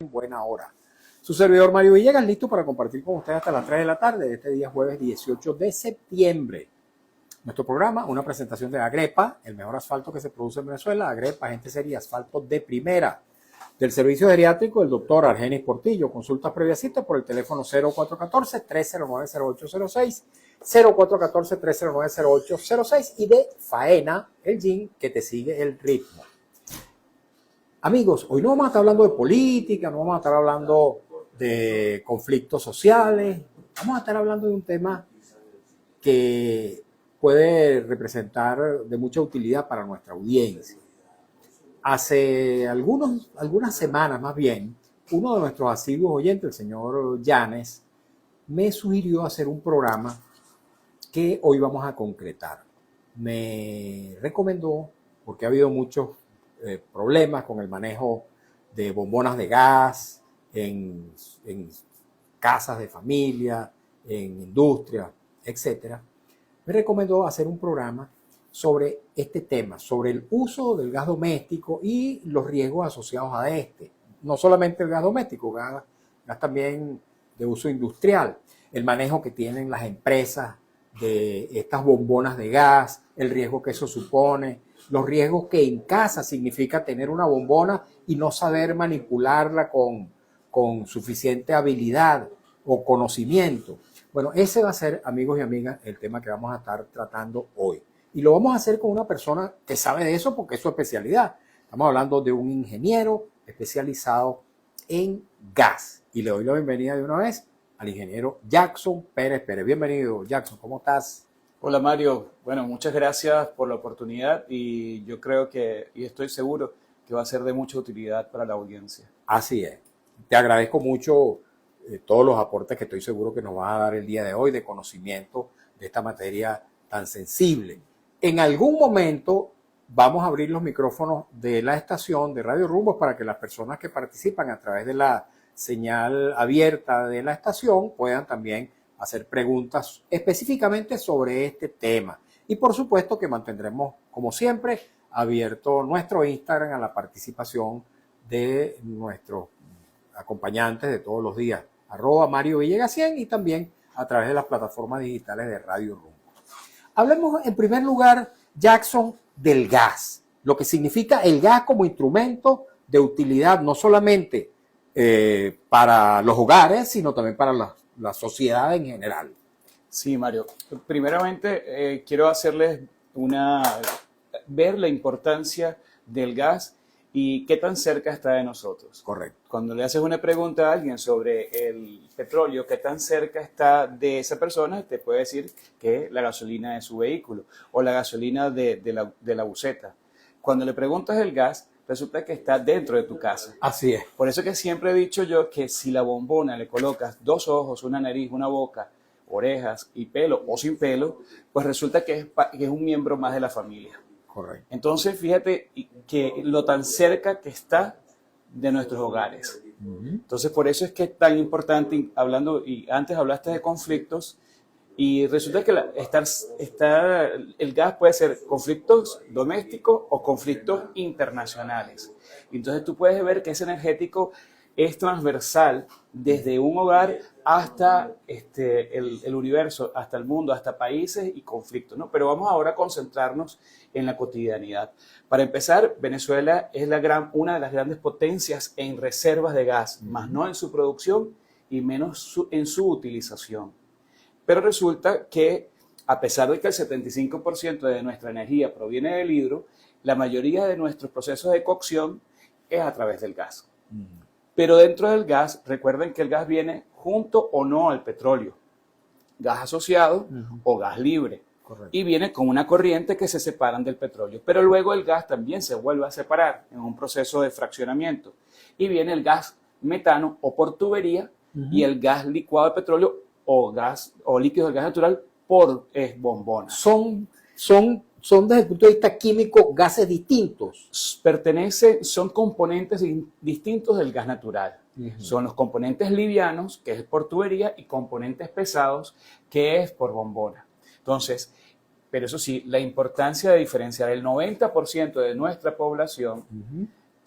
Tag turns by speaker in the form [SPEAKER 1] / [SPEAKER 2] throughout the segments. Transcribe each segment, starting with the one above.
[SPEAKER 1] Buena hora. Su servidor Mario Villegas, listo para compartir con ustedes hasta las 3 de la tarde de este día jueves 18 de septiembre. Nuestro programa, una presentación de Agrepa, el mejor asfalto que se produce en Venezuela. Agrepa, gente seria, asfalto de primera. Del servicio geriátrico, el doctor Argenis Portillo. Consultas previa cita por el teléfono 0414-309-0806, 0414-309-0806 y de Faena, el gym que te sigue el ritmo. Amigos, hoy no vamos a estar hablando de política, no vamos a estar hablando de conflictos sociales, vamos a estar hablando de un tema que puede representar de mucha utilidad para nuestra audiencia. Hace algunas semanas más bien, uno de nuestros asiduos oyentes, el señor Llanes, me sugirió hacer un programa que hoy vamos a concretar. Me recomendó, porque ha habido muchos problemas con el manejo de bombonas de gas en casas de familia, en industria, etcétera. Me recomendó hacer un programa sobre este tema, sobre el uso del gas doméstico y los riesgos asociados a este. No solamente el gas doméstico, gas también de uso industrial, el manejo que tienen las empresas de estas bombonas de gas, el riesgo que eso supone, los riesgos que en casa significa tener una bombona y no saber manipularla con suficiente habilidad o conocimiento. Bueno, ese va a ser, amigos y amigas, el tema que vamos a estar tratando hoy. Y lo vamos a hacer con una persona que sabe de eso porque es su especialidad. Estamos hablando de un ingeniero especializado en gas. Y le doy la bienvenida de una vez al ingeniero Jackson Pérez Pérez. Bienvenido, Jackson, ¿cómo estás?
[SPEAKER 2] Hola Mario, bueno, muchas gracias por la oportunidad y yo creo que, y estoy seguro que va a ser de mucha utilidad para la audiencia.
[SPEAKER 1] Así es. Te agradezco mucho todos los aportes que estoy seguro que nos vas a dar el día de hoy de conocimiento de esta materia tan sensible. En algún momento vamos a abrir los micrófonos de la estación de Radio Rumbos para que las personas que participan a través de la señal abierta de la estación puedan también hacer preguntas específicamente sobre este tema. Y por supuesto que mantendremos, como siempre, abierto nuestro Instagram a la participación de nuestros acompañantes de todos los días, @Mario Villegas 100 y también a través de las plataformas digitales de Radio Rumbo. Hablemos en primer lugar, Jackson, del gas, lo que significa el gas como instrumento de utilidad, no solamente para los hogares, sino también para la sociedad en general.
[SPEAKER 2] Sí, Mario. Primeramente, quiero hacerles ver la importancia del gas y qué tan cerca está de nosotros.
[SPEAKER 1] Correcto.
[SPEAKER 2] Cuando le haces una pregunta a alguien sobre el petróleo, qué tan cerca está de esa persona, te puede decir que la gasolina de su vehículo o la gasolina de la buseta. Cuando le preguntas el gas, resulta que está dentro de tu casa.
[SPEAKER 1] Así es.
[SPEAKER 2] Por eso que siempre he dicho yo que si la bombona le colocas 2 ojos, una nariz, una boca, orejas y pelo o sin pelo, pues resulta que es un miembro más de la familia.
[SPEAKER 1] Correcto.
[SPEAKER 2] Entonces, fíjate que lo tan cerca que está de nuestros hogares. Entonces, por eso es que es tan importante, y antes hablaste de conflictos, y resulta que el gas puede ser conflictos domésticos o conflictos internacionales. Entonces tú puedes ver que ese energético es transversal desde un hogar hasta el universo, hasta el mundo, hasta países y conflictos, ¿no? Pero vamos ahora a concentrarnos en la cotidianidad. Para empezar, Venezuela es una de las grandes potencias en reservas de gas, más no en su producción y menos en su utilización. Pero resulta que, a pesar de que el 75% de nuestra energía proviene del hidro, la mayoría de nuestros procesos de cocción es a través del gas. Pero dentro del gas, recuerden que el gas viene junto o no al petróleo, gas asociado o gas libre. Correcto. Y viene con una corriente que se separan del petróleo. Pero luego el gas también se vuelve a separar en un proceso de fraccionamiento. Y viene el gas metano o por tubería y el gas licuado de petróleo o líquido del gas natural por bombona.
[SPEAKER 1] Son desde el punto de vista químico gases distintos.
[SPEAKER 2] Son componentes distintos del gas natural. Son los componentes livianos, que es por tubería, y componentes pesados, que es por bombona. Entonces, pero eso sí, la importancia de diferenciar el 90% de nuestra población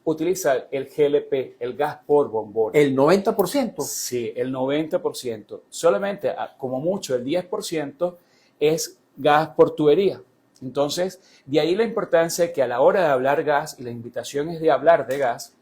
[SPEAKER 2] utiliza el GLP, el gas por bombona.
[SPEAKER 1] ¿El 90%?
[SPEAKER 2] Sí, el 90%. Solamente, como mucho, el 10% es gas por tubería. Entonces, de ahí la importancia de que a la hora de hablar gas, y la invitación es de hablar de gas,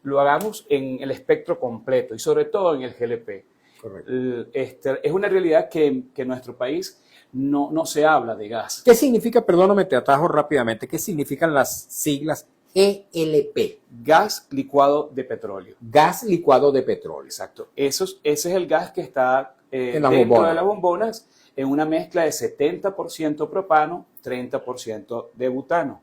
[SPEAKER 2] lo hagamos en el espectro completo y sobre todo en el GLP.
[SPEAKER 1] Correcto.
[SPEAKER 2] Es una realidad que en nuestro país no se habla de gas.
[SPEAKER 1] ¿Qué significa, perdóname, te atajo rápidamente, qué significan las siglas GLP?
[SPEAKER 2] Gas licuado de petróleo.
[SPEAKER 1] Gas licuado de petróleo.
[SPEAKER 2] Exacto. Ese es el gas que está
[SPEAKER 1] En la
[SPEAKER 2] dentro
[SPEAKER 1] bombona.
[SPEAKER 2] de las bombonas en una mezcla de 70% propano, 30% de butano.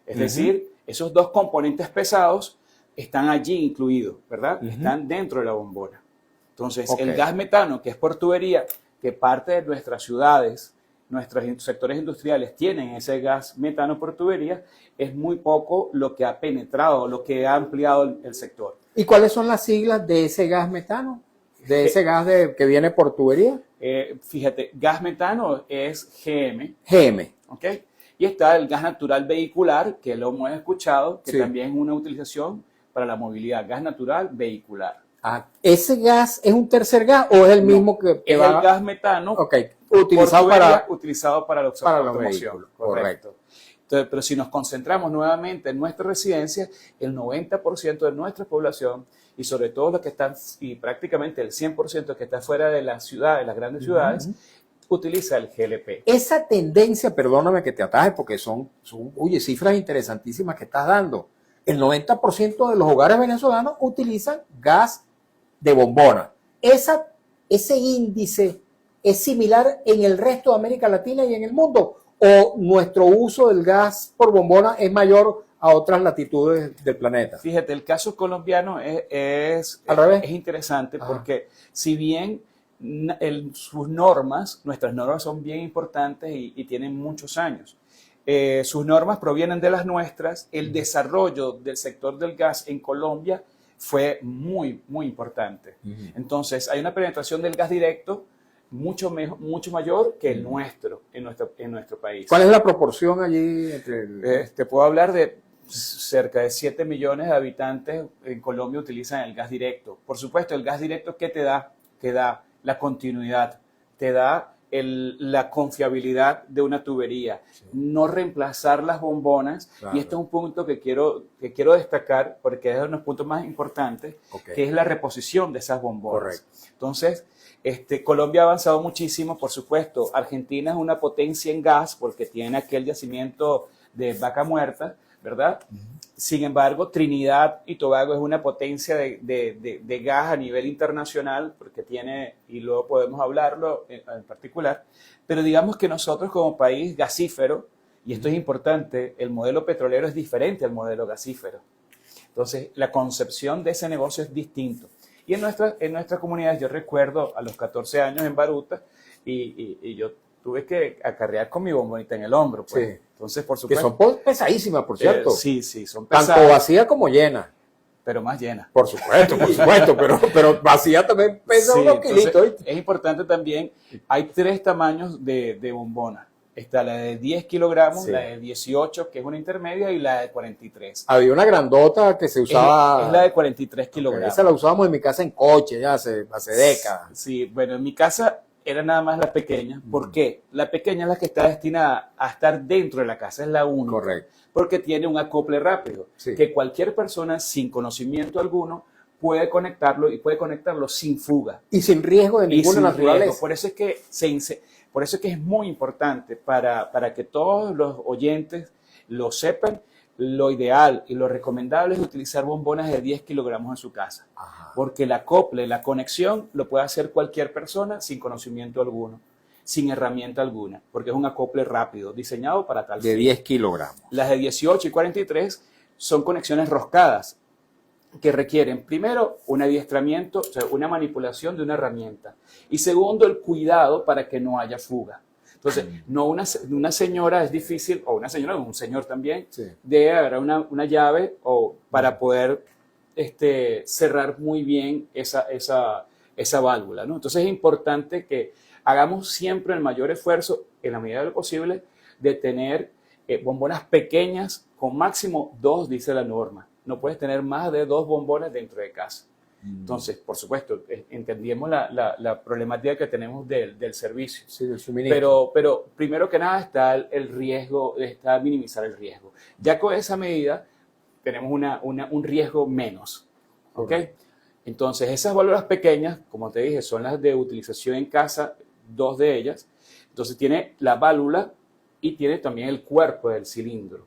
[SPEAKER 2] Es decir, esos dos componentes pesados están allí incluidos, ¿verdad? Están dentro de la bombona. Entonces, el gas metano, que es por tubería, que parte de nuestras ciudades, nuestros sectores industriales tienen ese gas metano por tubería, es muy poco lo que ha penetrado, lo que ha ampliado el sector.
[SPEAKER 1] ¿Y cuáles son las siglas de ese gas metano? ¿De ese gas que viene por tubería?
[SPEAKER 2] Fíjate, gas metano es GM.
[SPEAKER 1] GM.
[SPEAKER 2] ¿Ok? Y está el gas natural vehicular, que lo hemos escuchado, que también es una utilización para la movilidad, gas natural vehicular.
[SPEAKER 1] ¿Ese gas es un tercer gas o es el mismo que
[SPEAKER 2] es
[SPEAKER 1] va?
[SPEAKER 2] El gas metano
[SPEAKER 1] utilizado
[SPEAKER 2] para la automoción.
[SPEAKER 1] Correcto.
[SPEAKER 2] Entonces, pero si nos concentramos nuevamente en nuestra residencia, el 90% de nuestra población y sobre todo los que están, y prácticamente el 100% que está fuera de las ciudades, las grandes ciudades, utiliza el GLP.
[SPEAKER 1] Esa tendencia, perdóname que te ataje porque son cifras interesantísimas que estás dando. El 90% de los hogares venezolanos utilizan gas de bombona. ¿Ese índice es similar en el resto de América Latina y en el mundo? ¿O nuestro uso del gas por bombona es mayor a otras latitudes del planeta?
[SPEAKER 2] Fíjate, el caso colombiano es interesante porque si bien sus normas, nuestras normas son bien importantes y tienen muchos años, sus normas provienen de las nuestras, el desarrollo del sector del gas en Colombia fue muy, muy importante. Entonces, hay una penetración del gas directo mucho mayor que el nuestro en nuestro país.
[SPEAKER 1] ¿Cuál es la proporción allí?
[SPEAKER 2] Te puedo hablar de cerca de 7 millones de habitantes en Colombia utilizan el gas directo. Por supuesto, el gas directo, ¿qué te da? Te da la continuidad, te da la confiabilidad de una tubería, no reemplazar las bombonas. Y este es un punto que quiero destacar porque es uno de los puntos más importantes, que es la reposición de esas bombonas. Entonces, Colombia ha avanzado muchísimo, por supuesto. Argentina es una potencia en gas porque tiene aquel yacimiento de Vaca Muerta, ¿verdad? Sin embargo, Trinidad y Tobago es una potencia de gas a nivel internacional porque tiene, y luego podemos hablarlo en particular, pero digamos que nosotros como país gasífero, y esto es importante, el modelo petrolero es diferente al modelo gasífero. Entonces, la concepción de ese negocio es distinto. Y en nuestras comunidades, yo recuerdo a los 14 años en Baruta, y yo tuve que acarrear con mi bombonita en el hombro. Pues. Sí. Entonces, por supuesto.
[SPEAKER 1] Que son pesadísimas, por cierto.
[SPEAKER 2] Sí, son pesadas.
[SPEAKER 1] Tanto vacía como llena.
[SPEAKER 2] Pero más llena.
[SPEAKER 1] Por supuesto, pero vacía también pesa unos kilitos.
[SPEAKER 2] Es importante también, hay 3 tamaños de bombona. Está la de 10 kilogramos, la de 18, que es una intermedia, y la de 43.
[SPEAKER 1] Había una grandota que se usaba.
[SPEAKER 2] Es la de 43 kilogramos.
[SPEAKER 1] Esa la usábamos en mi casa en coche, ya hace décadas.
[SPEAKER 2] Sí, bueno, en mi casa era nada más la pequeña. ¿Por qué? La pequeña es la que está destinada a estar dentro de la casa, es la única.
[SPEAKER 1] Correcto.
[SPEAKER 2] Porque tiene un acople rápido, que cualquier persona sin conocimiento alguno puede conectarlo y puede conectarlo sin fuga.
[SPEAKER 1] Y sin riesgo de ninguna naturaleza.
[SPEAKER 2] Por eso es que es muy importante para que todos los oyentes lo sepan. Lo ideal y lo recomendable es utilizar bombonas de 10 kilogramos en su casa. Porque el acople, la conexión, lo puede hacer cualquier persona sin conocimiento alguno, sin herramienta alguna, porque es un acople rápido, diseñado para tal fin.
[SPEAKER 1] De 10 kilogramos.
[SPEAKER 2] Las de 18 y 43 son conexiones roscadas, que requieren, primero, un adiestramiento, o sea, una manipulación de una herramienta. Y segundo, el cuidado para que no haya fuga. Entonces, no una señora es difícil, o una señora o un señor también, debe haber una llave para poder cerrar muy bien esa válvula, ¿no? Entonces, es importante que hagamos siempre el mayor esfuerzo, en la medida de lo posible, de tener bombonas pequeñas con máximo 2, dice la norma. no puedes tener más de 2 bombones dentro de casa. Entonces, por supuesto, entendemos la problemática que tenemos del servicio.
[SPEAKER 1] Sí, del suministro.
[SPEAKER 2] Pero primero que nada está el riesgo, está minimizar el riesgo. Ya con esa medida tenemos un riesgo menos. ¿Ok? Entonces, esas válvulas pequeñas, como te dije, son las de utilización en casa, 2 de ellas. Entonces, tiene la válvula y tiene también el cuerpo del cilindro.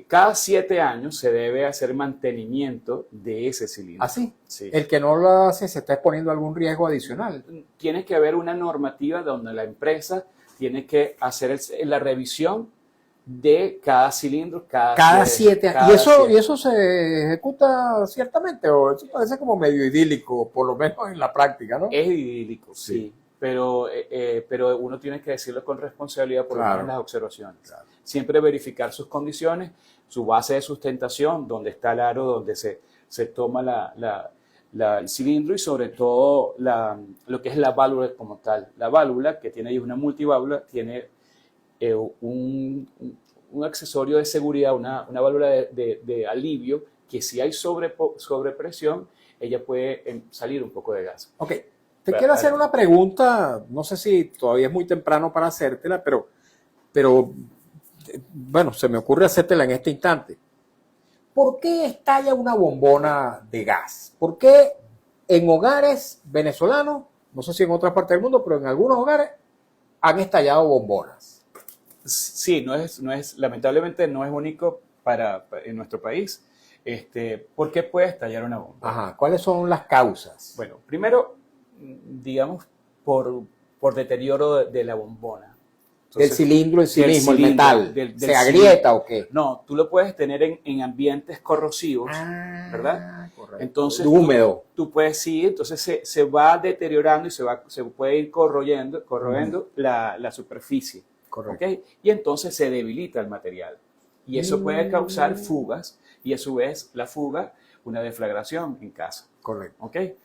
[SPEAKER 2] Cada 7 años se debe hacer mantenimiento de ese cilindro.
[SPEAKER 1] ¿Ah, sí?
[SPEAKER 2] Sí.
[SPEAKER 1] El que no lo hace se está exponiendo a algún riesgo adicional.
[SPEAKER 2] Tiene que haber una normativa donde la empresa tiene que hacer la revisión de cada cilindro
[SPEAKER 1] Cada 7 años. ¿Y eso se ejecuta ciertamente? ¿O eso parece como medio idílico, por lo menos en la práctica, ¿no?
[SPEAKER 2] Es idílico, sí. Pero uno tiene que decirlo con responsabilidad por lo menos las observaciones. Claro. Siempre verificar sus condiciones, su base de sustentación, donde está el aro, donde se toma el cilindro y sobre todo lo que es la válvula como tal. La válvula, que tiene ahí una multiválvula, tiene un accesorio de seguridad, una válvula de alivio, que si hay sobrepresión, ella puede salir un poco de gas.
[SPEAKER 1] Ok. Te quiero hacer una pregunta, no sé si todavía es muy temprano para hacértela, pero bueno, se me ocurre hacértela en este instante. ¿Por qué estalla una bombona de gas? ¿Por qué en hogares venezolanos, no sé si en otras partes del mundo, pero en algunos hogares han estallado bombonas?
[SPEAKER 2] Sí, lamentablemente no es único en nuestro país. ¿Por qué puede estallar una bomba?
[SPEAKER 1] Ajá, ¿cuáles son las causas?
[SPEAKER 2] Bueno, primero, digamos, por deterioro de la bombona.
[SPEAKER 1] Entonces, del cilindro en sí mismo, el metal. ¿Se agrieta o qué?
[SPEAKER 2] No, tú lo puedes tener en ambientes corrosivos, ¿verdad?
[SPEAKER 1] Correcto.
[SPEAKER 2] Entonces,
[SPEAKER 1] húmedo.
[SPEAKER 2] Tú puedes ir, entonces se va deteriorando y se puede ir corroyendo la superficie.
[SPEAKER 1] Correcto.
[SPEAKER 2] ¿Okay? Y entonces se debilita el material. Y eso puede causar fugas y a su vez la fuga, una deflagración en casa.
[SPEAKER 1] Correcto.
[SPEAKER 2] ¿Okay?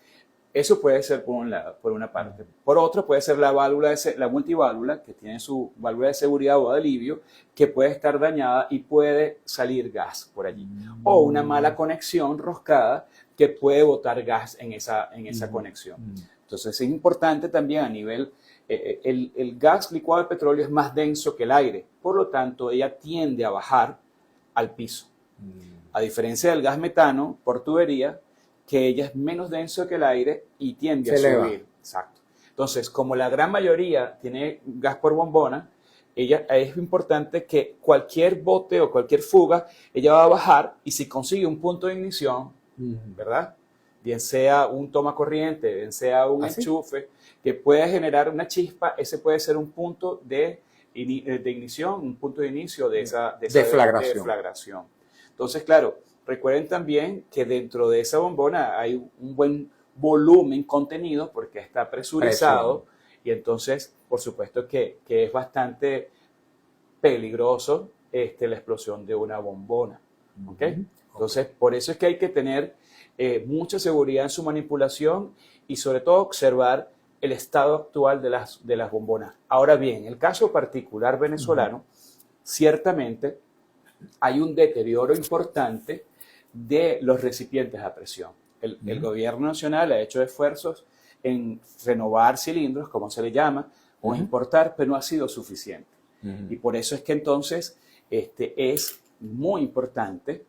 [SPEAKER 2] Eso puede ser por una parte. Por otra puede ser la multiválvula, que tiene su válvula de seguridad o de alivio, que puede estar dañada y puede salir gas por allí. O una mala conexión roscada que puede botar gas en esa conexión. Entonces es importante también a nivel, el gas licuado de petróleo es más denso que el aire, por lo tanto ella tiende a bajar al piso. A diferencia del gas metano por tubería, que ella es menos denso que el aire y tiende a subir. Exacto. Entonces, como la gran mayoría tiene gas por bombona, es importante que cualquier bote o cualquier fuga, ella va a bajar y si consigue un punto de ignición, ¿verdad? Bien sea un toma corriente, bien sea un enchufe, que pueda generar una chispa, ese puede ser un punto de ignición, un punto de inicio de esa deflagración. Entonces, claro, recuerden también que dentro de esa bombona hay un buen volumen contenido porque está presurizado y entonces, por supuesto que es bastante peligroso la explosión de una bombona. ¿Okay? Entonces, por eso es que hay que tener mucha seguridad en su manipulación y sobre todo observar el estado actual de las bombonas. Ahora bien, en el caso particular venezolano, ciertamente hay un deterioro importante de los recipientes a presión. El gobierno nacional ha hecho esfuerzos en renovar cilindros, como se le llama, o importar, pero no ha sido suficiente. Y por eso es que entonces es muy importante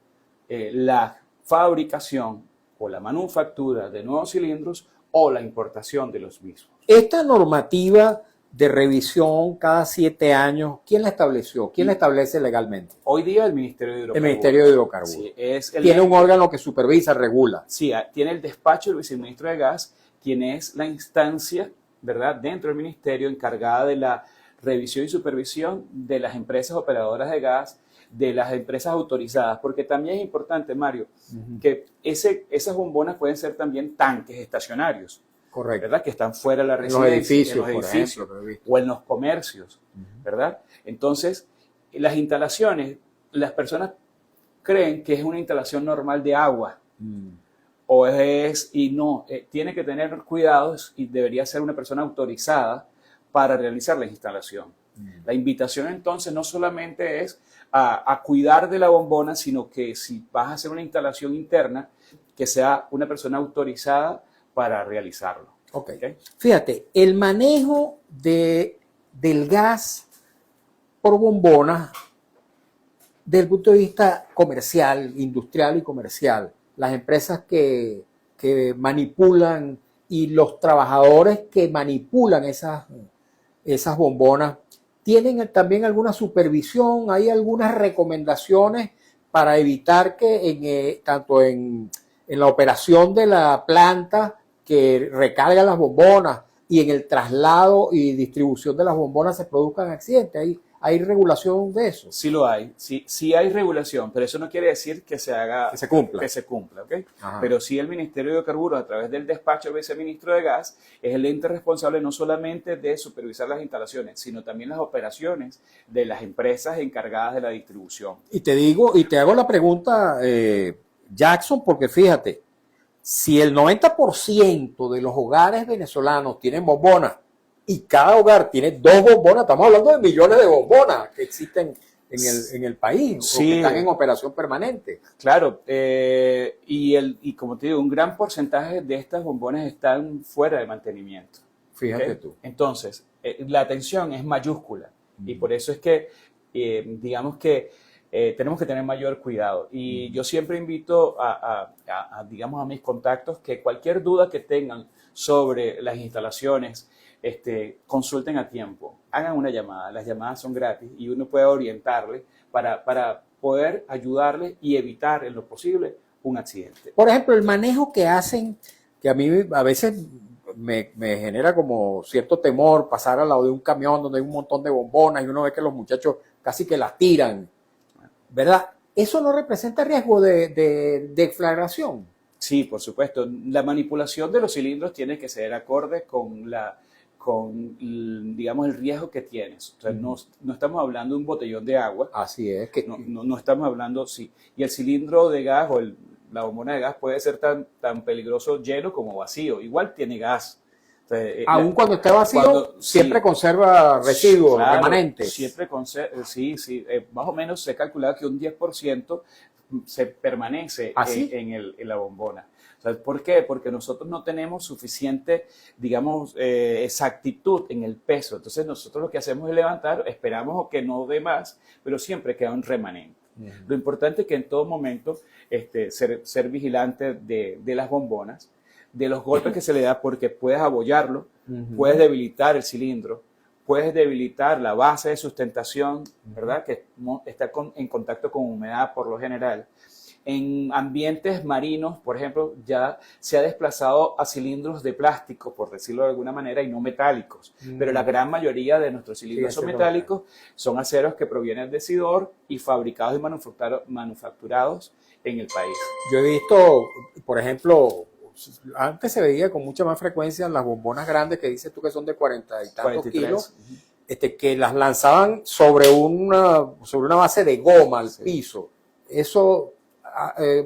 [SPEAKER 2] la fabricación o la manufactura de nuevos cilindros o la importación de los mismos.
[SPEAKER 1] Esta normativa de revisión cada 7 años, ¿quién la estableció? ¿Quién la establece legalmente?
[SPEAKER 2] Hoy día el Ministerio de Hidrocarburos.
[SPEAKER 1] El Ministerio de Hidrocarburos.
[SPEAKER 2] Sí,
[SPEAKER 1] tiene un órgano que supervisa, regula.
[SPEAKER 2] Sí, tiene el despacho del viceministro de Gas, quien es la instancia, ¿verdad?, dentro del ministerio encargada de la revisión y supervisión de las empresas operadoras de gas, de las empresas autorizadas, porque también es importante, Mario, que esas bombonas pueden ser también tanques estacionarios.
[SPEAKER 1] Correcto.
[SPEAKER 2] ¿Verdad? Que están fuera de la residencia,
[SPEAKER 1] en los edificios
[SPEAKER 2] por ejemplo, o en los comercios, ¿verdad? Entonces, las instalaciones, las personas creen que es una instalación normal de agua, tiene que tener cuidados y debería ser una persona autorizada para realizar la instalación. La invitación entonces no solamente es a cuidar de la bombona, sino que si vas a hacer una instalación interna, que sea una persona autorizada para realizarlo.
[SPEAKER 1] Ok.
[SPEAKER 2] ¿Okay?
[SPEAKER 1] Fíjate, el manejo del gas por bombona, desde el punto de vista comercial, industrial y comercial, las empresas que manipulan y los trabajadores que manipulan esas bombonas, ¿tienen también alguna supervisión? ¿Hay algunas recomendaciones para evitar que tanto en la operación de la planta que recarga las bombonas y en el traslado y distribución de las bombonas se produzcan accidentes? ¿Hay regulación de eso?
[SPEAKER 2] Sí lo hay, sí hay regulación, pero eso no quiere decir que se haga,
[SPEAKER 1] que se cumpla.
[SPEAKER 2] ¿Okay? Pero sí el Ministerio de Hidrocarburos, a través del despacho del viceministro de Gas, es el ente responsable no solamente de supervisar las instalaciones, sino también las operaciones de las empresas encargadas de la distribución.
[SPEAKER 1] Y te hago la pregunta, Jackson, porque fíjate, si el 90% de los hogares venezolanos tienen bombonas, y cada hogar tiene 2 bombonas, estamos hablando de millones de bombonas que existen en el país,
[SPEAKER 2] sí,
[SPEAKER 1] o que están en operación permanente.
[SPEAKER 2] Claro, y como te digo, un gran porcentaje de estas bombonas están fuera de mantenimiento.
[SPEAKER 1] Fíjate tú.
[SPEAKER 2] Entonces, la atención es mayúscula, y por eso es que, digamos que tenemos que tener mayor cuidado. Y yo siempre invito digamos, a mis contactos que cualquier duda que tengan sobre las instalaciones, consulten a tiempo, hagan una llamada, las llamadas son gratis y uno puede orientarle para poder ayudarle y evitar en lo posible un accidente.
[SPEAKER 1] Por ejemplo, el manejo que hacen, que a mí a veces me genera como cierto temor pasar al lado de un camión donde hay un montón de bombonas y uno ve que los muchachos casi que las tiran, ¿verdad? ¿Eso no representa riesgo de deflagración?
[SPEAKER 2] Sí, por supuesto. La manipulación de los cilindros tiene que ser acorde con digamos, el riesgo que tienes. O sea, no estamos hablando de un botellón de agua.
[SPEAKER 1] Así es.
[SPEAKER 2] No estamos hablando, sí. Y el cilindro de gas o la bombona de gas puede ser tan peligroso lleno como vacío. Igual tiene gas. O sea,
[SPEAKER 1] aún cuando esté vacío, siempre conserva residuos,
[SPEAKER 2] claro,
[SPEAKER 1] remanentes.
[SPEAKER 2] Siempre conserva, sí. Más o menos se ha calculado que un 10% se permanece en la bombona. ¿Por qué? Porque nosotros no tenemos suficiente, digamos, exactitud en el peso. Entonces nosotros lo que hacemos es levantar, esperamos que no dé más, pero siempre queda un remanente. Lo importante es que en todo momento ser vigilante de las bombonas, de los golpes que se le da, porque puedes abollarlo, puedes debilitar el cilindro, puedes debilitar la base de sustentación, ¿verdad? Que está en contacto con humedad por lo general. En ambientes marinos, por ejemplo, ya se ha desplazado a cilindros de plástico, por decirlo de alguna manera, y no metálicos. Pero la gran mayoría de nuestros cilindros son metálicos, son aceros que provienen de Sidor y fabricados y manufacturados en el país.
[SPEAKER 1] Yo he visto, por ejemplo, antes se veía con mucha más frecuencia las bombonas grandes que dices tú que son de 40 y tantos
[SPEAKER 2] 43
[SPEAKER 1] kilos, que las lanzaban sobre una base de goma al piso. Eso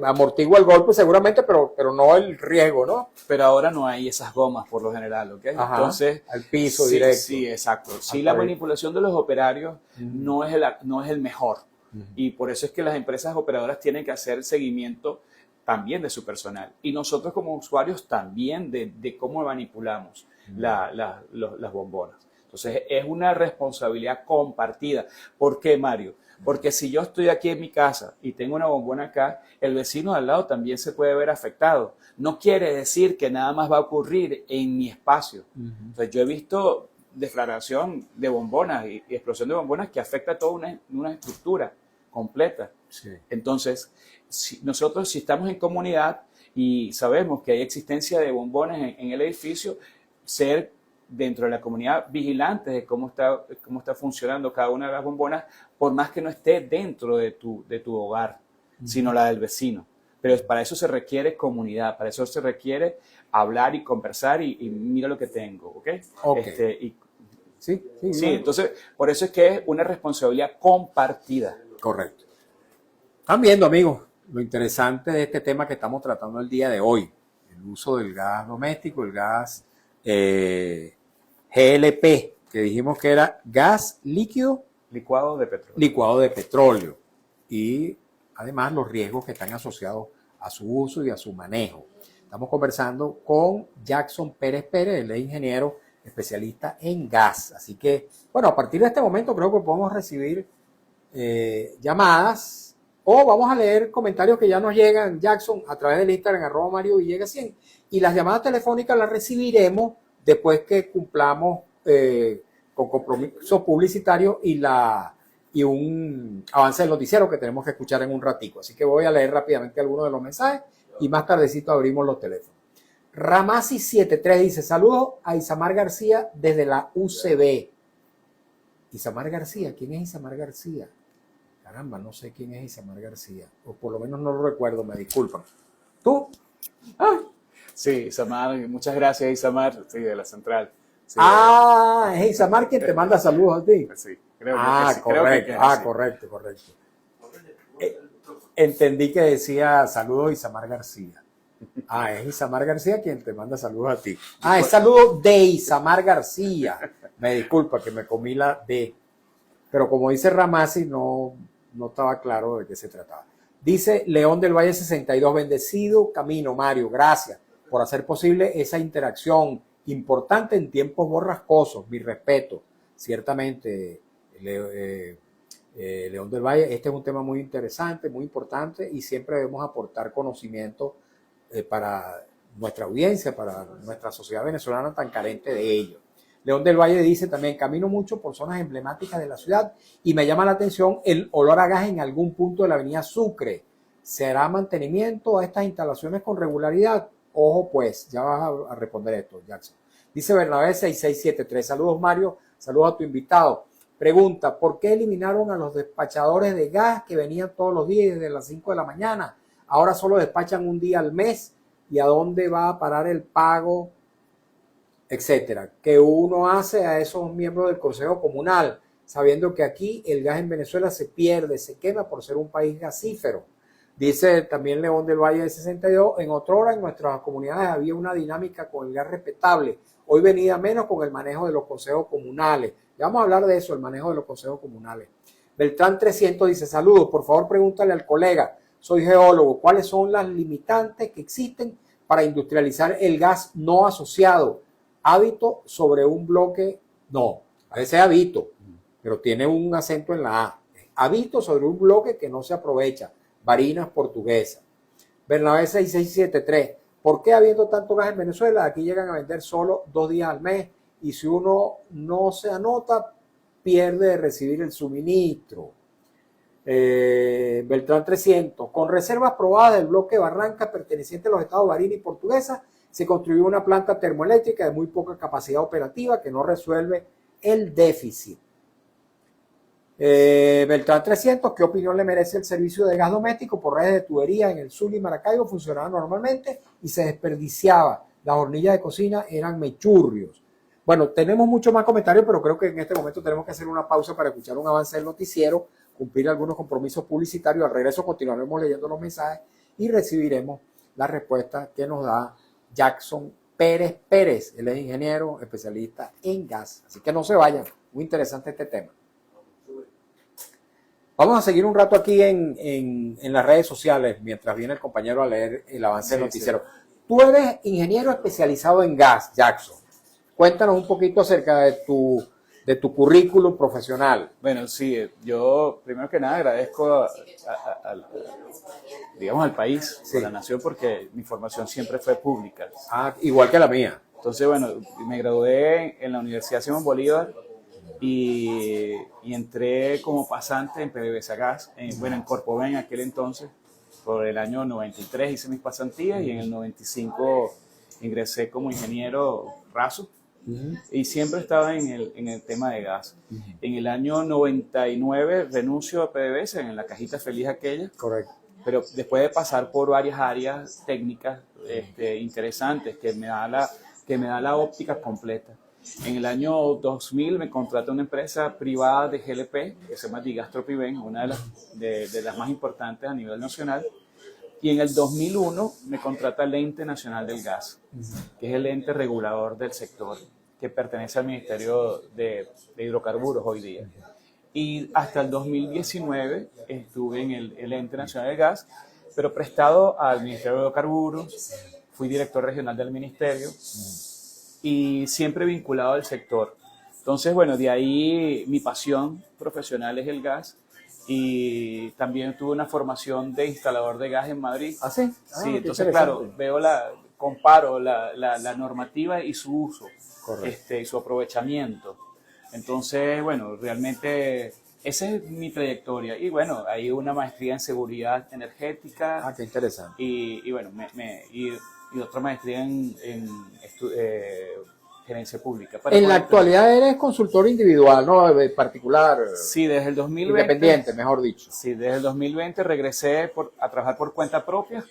[SPEAKER 1] amortigua el golpe seguramente, pero no el riesgo, ¿no?
[SPEAKER 2] Pero ahora no hay esas gomas por lo general, ¿ok?
[SPEAKER 1] Ajá,
[SPEAKER 2] entonces,
[SPEAKER 1] al piso directo.
[SPEAKER 2] Sí, exacto. Sí, la manipulación de los operarios no es el mejor. Y por eso es que las empresas operadoras tienen que hacer seguimiento también de su personal. Y nosotros como usuarios también de cómo manipulamos las bombonas. Entonces, es una responsabilidad compartida. ¿Por qué, Mario? Porque si yo estoy aquí en mi casa y tengo una bombona acá, el vecino de al lado también se puede ver afectado. No quiere decir que nada más va a ocurrir en mi espacio. Entonces, yo he visto deflagración de bombonas y explosión de bombonas que afecta a toda una estructura completa. Sí. Entonces, si estamos en comunidad y sabemos que hay existencia de bombonas en el edificio, ser dentro de la comunidad vigilantes de cómo está funcionando cada una de las bombonas, por más que no esté dentro de tu hogar, sino la del vecino. Pero para eso se requiere comunidad, para eso se requiere hablar y conversar y mira lo que tengo, ¿ok?
[SPEAKER 1] Okay. Sí,
[SPEAKER 2] entonces, por eso es que es una responsabilidad compartida.
[SPEAKER 1] Correcto. Están viendo, amigos, lo interesante de este tema que estamos tratando el día de hoy, el uso del gas doméstico, el gas GLP, que dijimos que era gas líquido
[SPEAKER 2] licuado de petróleo.
[SPEAKER 1] Licuado de petróleo. Y además los riesgos que están asociados a su uso y a su manejo. Estamos conversando con Jackson Pérez Pérez, él es ingeniero especialista en gas. Así que, bueno, a partir de este momento creo que podemos recibir llamadas o vamos a leer comentarios que ya nos llegan, Jackson, a través del Instagram, @MarioVillegas100. Y las llamadas telefónicas las recibiremos después que cumplamos con compromiso publicitario y un avance del noticiero que tenemos que escuchar en un ratico. Así que voy a leer rápidamente algunos de los mensajes y más tardecito abrimos los teléfonos. Ramasi73 dice, saludos a Isamar García desde la UCB. Isamar García, ¿quién es Isamar García? Caramba, no sé quién es Isamar García, o por lo menos no lo recuerdo, me disculpan. ¿Tú?
[SPEAKER 2] Ah, sí, Isamar, muchas gracias Isamar, sí, de la central. Sí,
[SPEAKER 1] Es Isamar quien te manda saludos a ti.
[SPEAKER 2] Sí, creo
[SPEAKER 1] que sí. Correcto, correcto. Entendí que decía saludos Isamar García. Es Isamar García quien te manda saludos a ti. Es saludo de Isamar García. Me disculpa que me comí la D. Pero como dice Ramasi, no estaba claro de qué se trataba. Dice León del Valle 62, bendecido camino, Mario. Gracias por hacer posible esa interacción importante en tiempos borrascosos. Mi respeto. Ciertamente, León del Valle, este es un tema muy interesante, muy importante y siempre debemos aportar conocimiento para nuestra audiencia, para nuestra sociedad venezolana tan carente de ello. León del Valle dice también, camino mucho por zonas emblemáticas de la ciudad y me llama la atención el olor a gas en algún punto de la avenida Sucre. ¿Será mantenimiento a estas instalaciones con regularidad? Ojo pues, ya vas a responder esto, Jackson. Dice Bernabé 6673, saludos Mario, saludos a tu invitado. Pregunta, ¿por qué eliminaron a los despachadores de gas que venían todos los días desde las 5 de la mañana? Ahora solo despachan un día al mes y a dónde va a parar el pago, etcétera, que uno hace a esos miembros del Consejo Comunal, sabiendo que aquí el gas en Venezuela se pierde, se quema por ser un país gasífero. Dice también León del Valle de 62, en otra hora en nuestras comunidades había una dinámica con el gas respetable, hoy venida menos con el manejo de los consejos comunales. Ya vamos a hablar de eso, el manejo de los consejos comunales. Beltrán 300 dice, saludos, por favor pregúntale al colega, soy geólogo, ¿cuáles son las limitantes que existen para industrializar el gas no asociado? Hábito sobre un bloque, no, a veces hábito, pero tiene un acento en la A. Hábito sobre un bloque que no se aprovecha, Barinas Portuguesa. Bernabé 6673, ¿por qué habiendo tanto gas en Venezuela? Aquí llegan a vender solo 2 días al mes y si uno no se anota, pierde de recibir el suministro. Beltrán 300, con reservas probadas del bloque Barranca perteneciente a los estados Barinas y Portuguesa, se construyó una planta termoeléctrica de muy poca capacidad operativa que no resuelve el déficit. Beltrán 300, ¿qué opinión le merece el servicio de gas doméstico por redes de tubería en el Zulia y Maracaibo? Funcionaba normalmente y se desperdiciaba. Las hornillas de cocina eran mechurrios. Bueno, tenemos muchos más comentarios, pero creo que en este momento tenemos que hacer una pausa para escuchar un avance del noticiero, cumplir algunos compromisos publicitarios. Al regreso continuaremos leyendo los mensajes y recibiremos la respuesta que nos da Jackson Pérez Pérez. Él es ingeniero especialista en gas. Así que no se vayan. Muy interesante este tema. Vamos a seguir un rato aquí en las redes sociales mientras viene el compañero a leer el avance del noticiero. Sí. Tú eres ingeniero especializado en gas, Jackson. Cuéntanos un poquito acerca de tu currículum profesional.
[SPEAKER 2] Bueno, sí, yo primero que nada agradezco digamos al país, sí, a la nación, porque mi formación siempre fue pública.
[SPEAKER 1] Igual que la mía.
[SPEAKER 2] Entonces, bueno, me gradué en la Universidad Simón Bolívar y entré como pasante en PDVSA Gas, en Corpoven en aquel entonces, por el año 93 hice mis pasantías y en el 95 ingresé como ingeniero raso. Y siempre estaba en el tema de gas. En el año 99 renuncio a PDVSA en la cajita feliz aquella.
[SPEAKER 1] Correcto.
[SPEAKER 2] Pero después de pasar por varias áreas técnicas interesantes que me da la óptica completa. En el año 2000 me contrata una empresa privada de GLP que se llama Digastropiven, una de las más importantes a nivel nacional. Y en el 2001 me contrata el Ente Nacional del Gas, que es el ente regulador del sector, que pertenece al Ministerio de Hidrocarburos hoy día. y hasta el 2019 estuve en el Ente Nacional de Gas, pero prestado al Ministerio de Hidrocarburos, fui director regional del ministerio y siempre vinculado al sector. Entonces, bueno, de ahí mi pasión profesional es el gas y también tuve una formación de instalador de gas en Madrid.
[SPEAKER 1] ¿Ah, sí?
[SPEAKER 2] Sí, entonces, claro, comparo la normativa y su uso, y su aprovechamiento. Entonces, bueno, realmente esa es mi trayectoria. Y bueno, hay una maestría en seguridad energética.
[SPEAKER 1] Ah, qué interesante.
[SPEAKER 2] Y bueno, y otra maestría en gerencia pública.
[SPEAKER 1] En la actualidad eres consultor individual, ¿no? Particular.
[SPEAKER 2] Sí, desde el 2020.
[SPEAKER 1] Independiente, mejor dicho.
[SPEAKER 2] Sí, desde el 2020 regresé a trabajar por cuenta propia.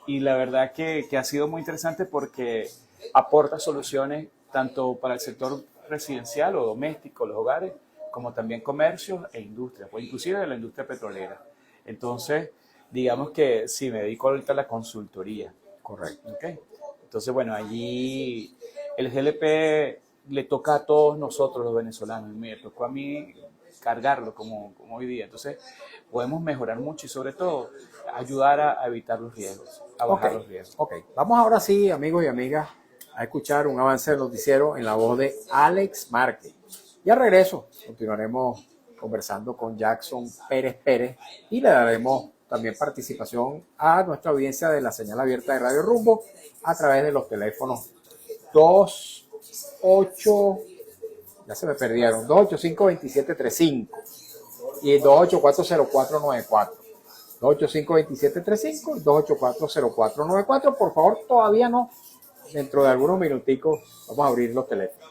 [SPEAKER 2] Y la verdad que ha sido muy interesante porque aporta soluciones tanto para el sector residencial o doméstico, los hogares, como también comercios e industrias, pues inclusive de la industria petrolera. Entonces, digamos que sí, me dedico ahorita a la consultoría.
[SPEAKER 1] Correcto.
[SPEAKER 2] ¿Okay? Entonces, bueno, allí el GLP le toca a todos nosotros los venezolanos, y me tocó a mí cargarlo como hoy día. Entonces, podemos mejorar mucho y sobre todo ayudar a evitar los riesgos, a bajar los riesgos.
[SPEAKER 1] Ok, vamos ahora sí, amigos y amigas, a escuchar un avance del noticiero en la voz de Alex Márquez. Y al regreso continuaremos conversando con Jackson Pérez Pérez y le daremos también participación a nuestra audiencia de la señal abierta de Radio Rumbo a través de los teléfonos 28, ya se me perdieron, 285-2735 y 284-0494. 285-2735 y 284-0494. Por favor, todavía no. Dentro de algunos minuticos vamos a abrir los teléfonos.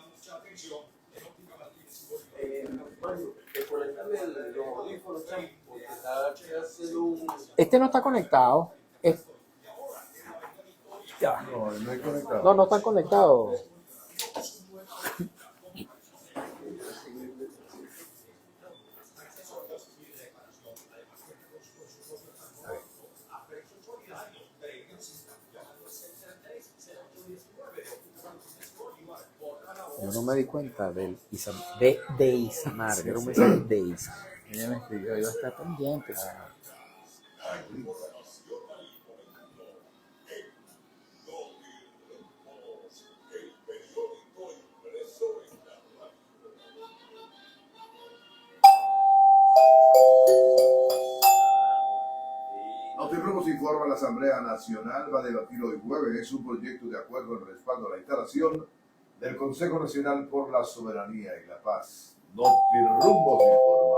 [SPEAKER 1] Este no está conectado. Ya.
[SPEAKER 3] No hay conectado.
[SPEAKER 1] No, no están conectados. Yo no me di cuenta de Isamar. Era un mensaje de Isamar.
[SPEAKER 2] Ella me escribió, iba a estar pendiente.
[SPEAKER 3] Notipromos informa, la Asamblea Nacional va a debatir hoy jueves un proyecto de acuerdo en respaldo a la instalación del Consejo Nacional por la Soberanía y la Paz. Notirumbos informa.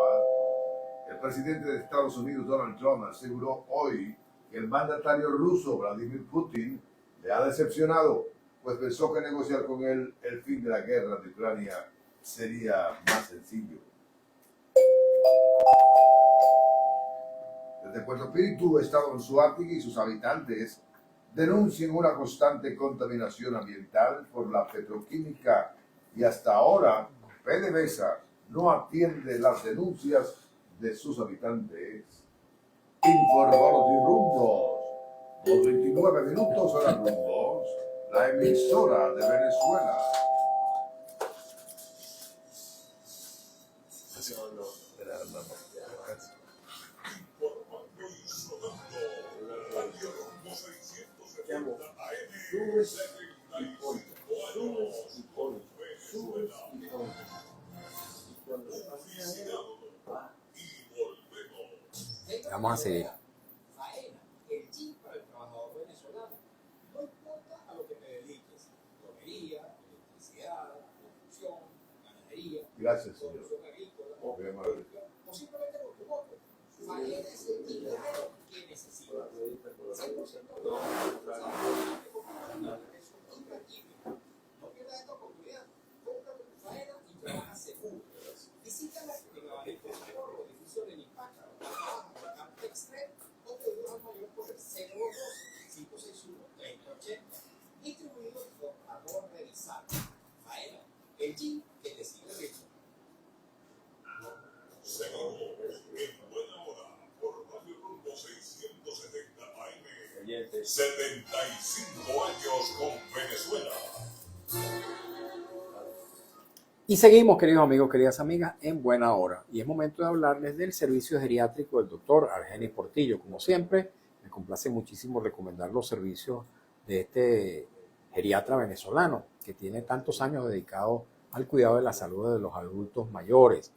[SPEAKER 3] El presidente de Estados Unidos, Donald Trump, aseguró hoy que el mandatario ruso, Vladimir Putin, le ha decepcionado, pues pensó que negociar con él el fin de la guerra de Ucrania sería más sencillo. Desde Puerto Espíritu, Estado Anzoátegui y sus habitantes denuncian una constante contaminación ambiental por la petroquímica y hasta ahora PDVSA no atiende las denuncias de sus habitantes. Informó Notirumbos. Los 29 minutos hora Rumbos, la emisora de Venezuela.
[SPEAKER 1] Vamos a seguir.
[SPEAKER 4] El chip para el trabajador venezolano. No importa a lo que te dediques: plomería, electricidad, construcción, ganadería,
[SPEAKER 3] Gracias, señor.
[SPEAKER 4] producción agrícola, o simplemente por tu voto. Faena es el chip que necesitas. 100% no pierdas esta oportunidad. Cómprate tu faena y trabaja seguro. Visítalas en la Valente Mayor o edificio de Nipaca, o te ayudas mayor por el 02-561-3080. Distribuido por Amor Revisado. Faena, el jeep que te sigue el ritmo.
[SPEAKER 5] Seguimos en buena hora por Radio Rumbo 670 AM. 75 años con Venezuela.
[SPEAKER 1] Y seguimos, queridos amigos, queridas amigas, en buena hora. Y es momento de hablarles del servicio geriátrico del doctor Argenis Portillo. Como siempre, me complace muchísimo recomendar los servicios de este geriatra venezolano que tiene tantos años dedicado al cuidado de la salud de los adultos mayores.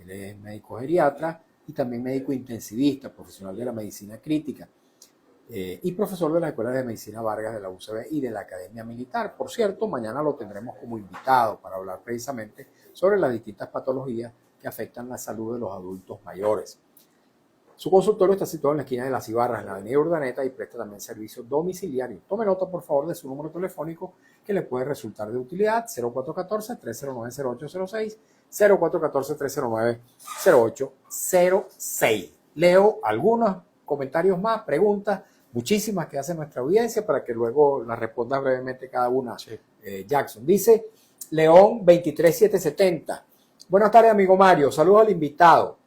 [SPEAKER 1] Él es médico geriatra y también médico intensivista, profesional de la medicina crítica. Y profesor de la Escuela de Medicina Vargas de la UCB y de la Academia Militar. Por cierto, mañana lo tendremos como invitado para hablar precisamente sobre las distintas patologías que afectan la salud de los adultos mayores. Su consultorio está situado en la esquina de Las Ibarras, en la avenida Urdaneta, y presta también servicio domiciliario. Tome nota, por favor, de su número telefónico que le puede resultar de utilidad: 0414-309-0806, 0414-309-0806. Leo algunos comentarios más, preguntas, muchísimas que hace nuestra audiencia para que luego las responda brevemente cada una.
[SPEAKER 2] Sí.
[SPEAKER 1] Jackson dice, León 23770. Buenas tardes, amigo Mario. Saludos al invitado.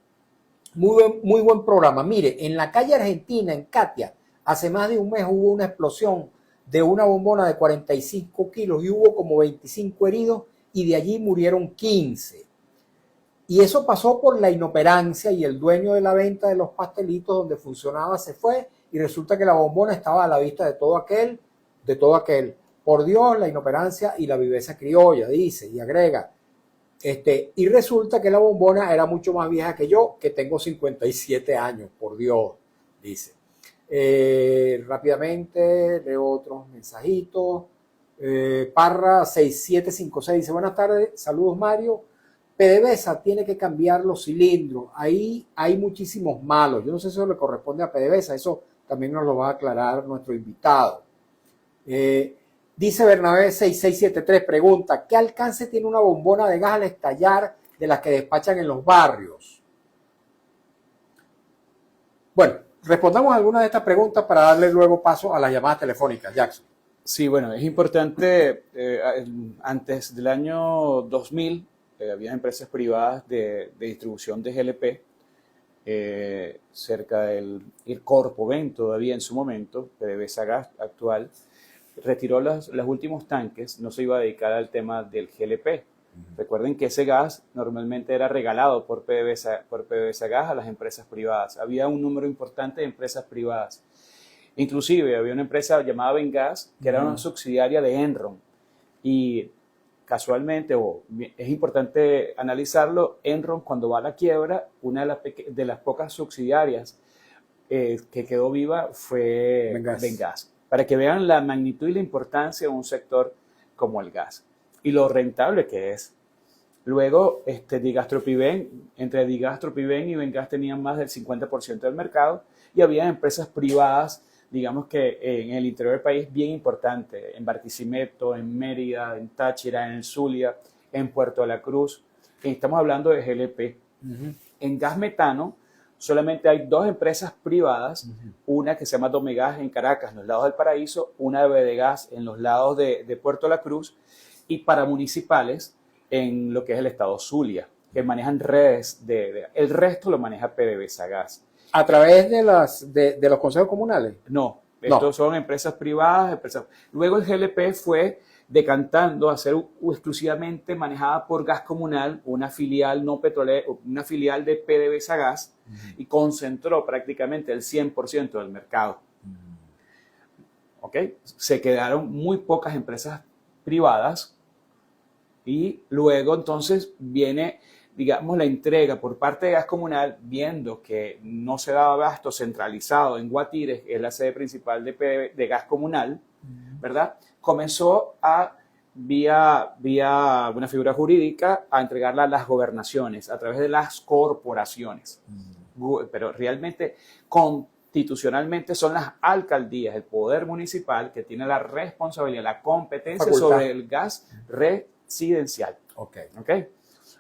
[SPEAKER 1] Muy buen programa. Mire, en la calle Argentina, en Katia, hace más de un mes hubo una explosión de una bombona de 45 kilos y hubo como 25 heridos y de allí murieron 15. Y eso pasó por la inoperancia y el dueño de la venta de los pastelitos donde funcionaba se fue y resulta que la bombona estaba a la vista de todo aquel. Por Dios, la inoperancia y la viveza criolla, dice, y agrega. Y resulta que la bombona era mucho más vieja que yo, que tengo 57 años, por Dios, dice. Rápidamente leo otros mensajitos. Parra 6756 dice, buenas tardes, saludos Mario. PDVSA tiene que cambiar los cilindros. Ahí hay muchísimos malos. Yo no sé si eso le corresponde a PDVSA. Eso también nos lo va a aclarar nuestro invitado. Dice Bernabé 6673, pregunta, ¿qué alcance tiene una bombona de gas al estallar de las que despachan en los barrios? Bueno, respondamos algunas de estas preguntas para darle luego paso a las llamadas telefónicas. Jackson.
[SPEAKER 2] Sí, bueno, es importante, antes del año 2000, había empresas privadas de distribución de GLP, cerca del Corpoven todavía en su momento, PDVSA Gas actual, retiró los últimos tanques, no se iba a dedicar al tema del GLP. Recuerden que ese gas normalmente era regalado por PDVSA Gas a las empresas privadas. Había un número importante de empresas privadas. Inclusive había una empresa llamada Vengas, que era una subsidiaria de Enron. Y casualmente, es importante analizarlo, Enron cuando va a la quiebra, una de las pocas subsidiarias que quedó viva fue Vengas. Para que vean la magnitud y la importancia de un sector como el gas y lo rentable que es. Luego, Digastropiven, entre Digastropiven y Vengas tenían más del 50% del mercado y había empresas privadas, digamos que en el interior del país bien importante, en Barquisimeto, en Mérida, en Táchira, en el Zulia, en Puerto de la Cruz. Estamos hablando de GLP. En gas metano, solamente hay dos empresas privadas, una que se llama Domegas en Caracas, en los lados del Paraíso, una de BDGas en los lados de Puerto de la Cruz, y para municipales en lo que es el estado Zulia, que manejan redes el resto lo maneja PDVSA Gas.
[SPEAKER 1] ¿A través de los consejos comunales?
[SPEAKER 2] No, estos son empresas privadas. Luego el GLP fue decantando a ser exclusivamente manejada por Gas Comunal, una filial no petrolera, una filial de PDVSA Gas, y concentró prácticamente el 100% del mercado. ¿Ok? Se quedaron muy pocas empresas privadas y luego entonces viene, digamos, la entrega por parte de Gas Comunal, viendo que no se daba abasto centralizado en Guatire, que es la sede principal de Gas Comunal, ¿verdad? Comenzó a, vía una figura jurídica, a entregarla a las gobernaciones, a través de las corporaciones. Pero realmente, constitucionalmente, son las alcaldías, el poder municipal, que tiene la responsabilidad, la competencia sobre el gas residencial. ¿Okay?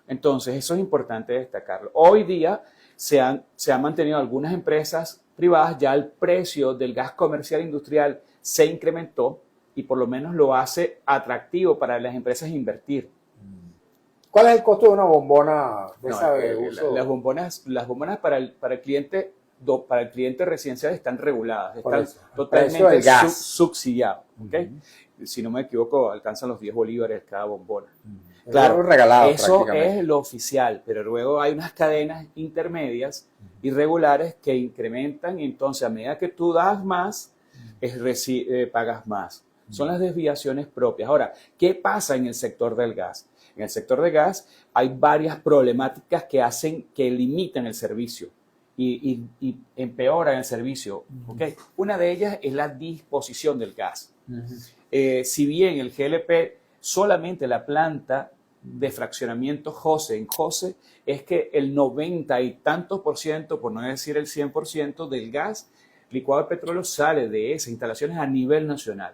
[SPEAKER 2] Entonces, eso es importante destacarlo. Hoy día se han mantenido algunas empresas privadas, ya el precio del gas comercial industrial se incrementó y por lo menos lo hace atractivo para las empresas invertir.
[SPEAKER 1] ¿Cuál es el costo de una bombona de esa de uso?
[SPEAKER 2] Las bombonas para el cliente residencial están reguladas, están totalmente subsidiadas. ¿Okay? Si no me equivoco, alcanzan los 10 bolívares cada bombona. Claro,
[SPEAKER 1] regalado
[SPEAKER 2] eso
[SPEAKER 1] prácticamente.
[SPEAKER 2] es lo oficial, pero luego hay unas cadenas intermedias irregulares que incrementan y entonces a medida que tú das más, pagas más. Son las desviaciones propias. Ahora, ¿qué pasa en el sector del gas? En el sector del gas hay varias problemáticas que hacen que limitan el servicio y empeoran el servicio. ¿Okay? Una de ellas es la disposición del gas. Si bien el GLP solamente la planta de fraccionamiento Jose en Jose es que el 90 y tantos por ciento, por no decir el 100% del gas licuado de petróleo sale de esas instalaciones a nivel nacional.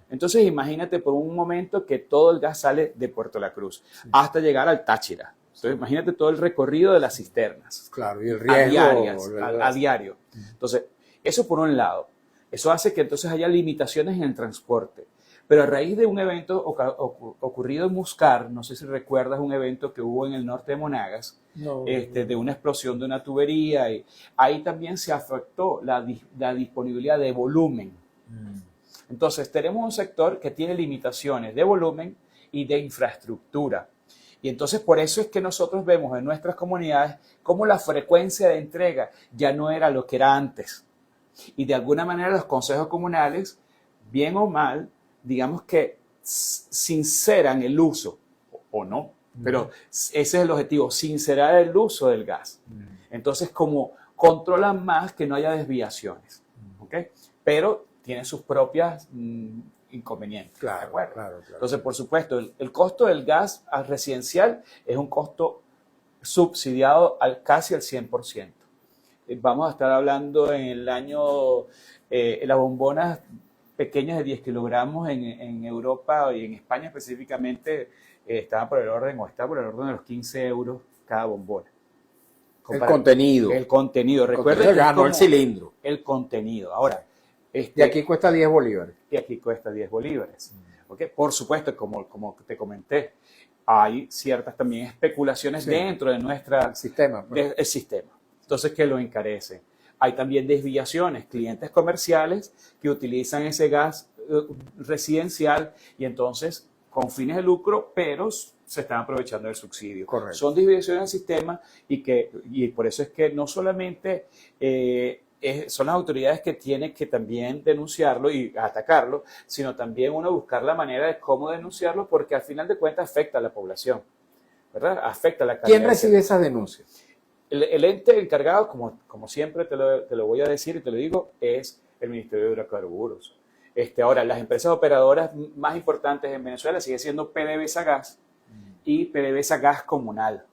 [SPEAKER 2] Entonces imagínate por un momento que todo el gas sale de Puerto La Cruz hasta llegar al Táchira. Entonces imagínate todo el recorrido de las cisternas.
[SPEAKER 1] Claro, y el riesgo.
[SPEAKER 2] A diario. Entonces, eso por un lado. Eso hace que entonces haya limitaciones en el transporte. Pero a raíz de un evento ocurrido en Muscar, no sé si recuerdas un evento que hubo en el norte de Monagas,
[SPEAKER 1] No.
[SPEAKER 2] de una explosión de una tubería, y ahí también se afectó la disponibilidad de volumen. Entonces tenemos un sector que tiene limitaciones de volumen y de infraestructura. Y entonces por eso es que nosotros vemos en nuestras comunidades cómo la frecuencia de entrega ya no era lo que era antes. Y de alguna manera los consejos comunales, bien o mal, digamos que sinceran el uso, o no, pero ese es el objetivo, sincerar el uso del gas. Entonces, como controlan más que no haya desviaciones, ¿ok? Pero tiene sus propias inconvenientes.
[SPEAKER 1] Claro,
[SPEAKER 2] ¿de acuerdo?
[SPEAKER 1] claro.
[SPEAKER 2] Entonces, por supuesto, el costo del gas residencial es un costo subsidiado casi al 100%. Vamos a estar hablando en el año, las bombonas pequeñas de 10 kilogramos en Europa y en España específicamente está por el orden de los 15 euros cada bombona.
[SPEAKER 1] El contenido.
[SPEAKER 2] El contenido. Recuerden
[SPEAKER 1] El gas, no el cilindro.
[SPEAKER 2] El contenido. Ahora,
[SPEAKER 1] Y aquí cuesta 10 bolívares.
[SPEAKER 2] Y aquí cuesta 10 bolívares. ¿Okay? Por supuesto, como te comenté, hay ciertas también especulaciones dentro de nuestra
[SPEAKER 1] Sistema. Pues.
[SPEAKER 2] del sistema. Entonces, que lo encarecen. Hay también desviaciones, clientes comerciales que utilizan ese gas residencial y entonces con fines de lucro, pero se están aprovechando del subsidio.
[SPEAKER 1] Correcto.
[SPEAKER 2] Son desviaciones del sistema y por eso es que no solamente son las autoridades que tienen que también denunciarlo y atacarlo, sino también uno buscar la manera de cómo denunciarlo porque al final de cuentas afecta a la población, ¿verdad? Afecta a la calidad.
[SPEAKER 1] ¿Quién recibe esas denuncias?
[SPEAKER 2] El ente encargado, como siempre te lo voy a decir y te lo digo, es el Ministerio de Hidrocarburos. Ahora, las empresas operadoras más importantes en Venezuela sigue siendo PDVSA Gas y PDVSA Gas Comunal.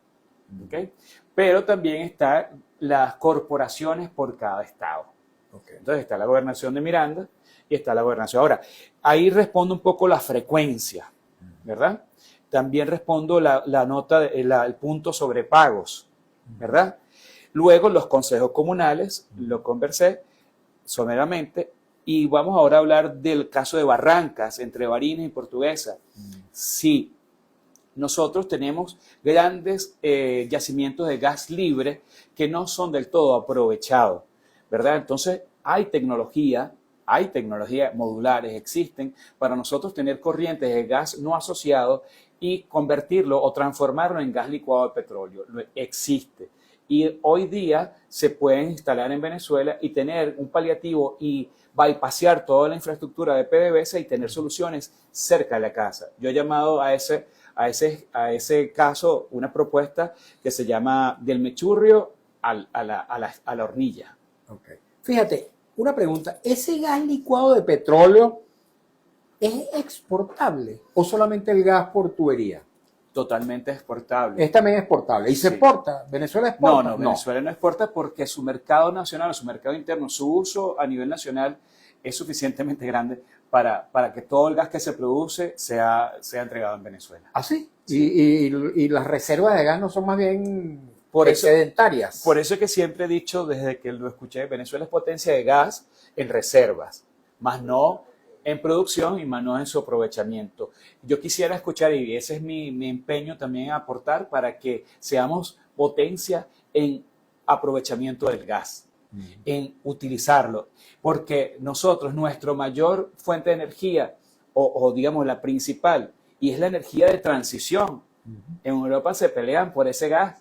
[SPEAKER 2] ¿Okay? Pero también están las corporaciones por cada estado.
[SPEAKER 1] Okay.
[SPEAKER 2] Entonces está la gobernación de Miranda y está la gobernación. Ahora, ahí respondo un poco la frecuencia, ¿verdad? También respondo la nota, el punto sobre pagos, ¿verdad? Luego los consejos comunales, lo conversé someramente, y vamos ahora a hablar del caso de Barrancas, entre Barinas y Portuguesa. Sí, nosotros tenemos grandes yacimientos de gas libre que no son del todo aprovechados, ¿verdad? Entonces hay tecnología modulares, existen para nosotros tener corrientes de gas no asociado y convertirlo o transformarlo en gas licuado de petróleo. Existe. Y hoy día se pueden instalar en Venezuela y tener un paliativo y bypassear toda la infraestructura de PDVSA y tener soluciones cerca de la casa. Yo he llamado a ese caso una propuesta que se llama del mechurrio a la hornilla.
[SPEAKER 1] Okay. Fíjate, una pregunta. ¿Ese gas licuado de petróleo es exportable o solamente el gas por tubería?
[SPEAKER 2] Totalmente exportable.
[SPEAKER 1] Es también exportable. ¿Y se exporta? ¿Venezuela exporta?
[SPEAKER 2] No, Venezuela no exporta porque su mercado nacional, su mercado interno, su uso a nivel nacional es suficientemente grande para que todo el gas que se produce sea entregado en Venezuela.
[SPEAKER 1] ¿Ah, sí? Y las reservas de gas no son más bien
[SPEAKER 2] eso,
[SPEAKER 1] excedentarias.
[SPEAKER 2] Por eso es que siempre he dicho, desde que lo escuché, Venezuela es potencia de gas en reservas, más no en producción y más no en su aprovechamiento. Yo quisiera escuchar, y ese es mi empeño también a aportar, para que seamos potencia en aprovechamiento del gas, en utilizarlo, porque nosotros, nuestra mayor fuente de energía, o digamos la principal, y es la energía de transición, En Europa se pelean por ese gas.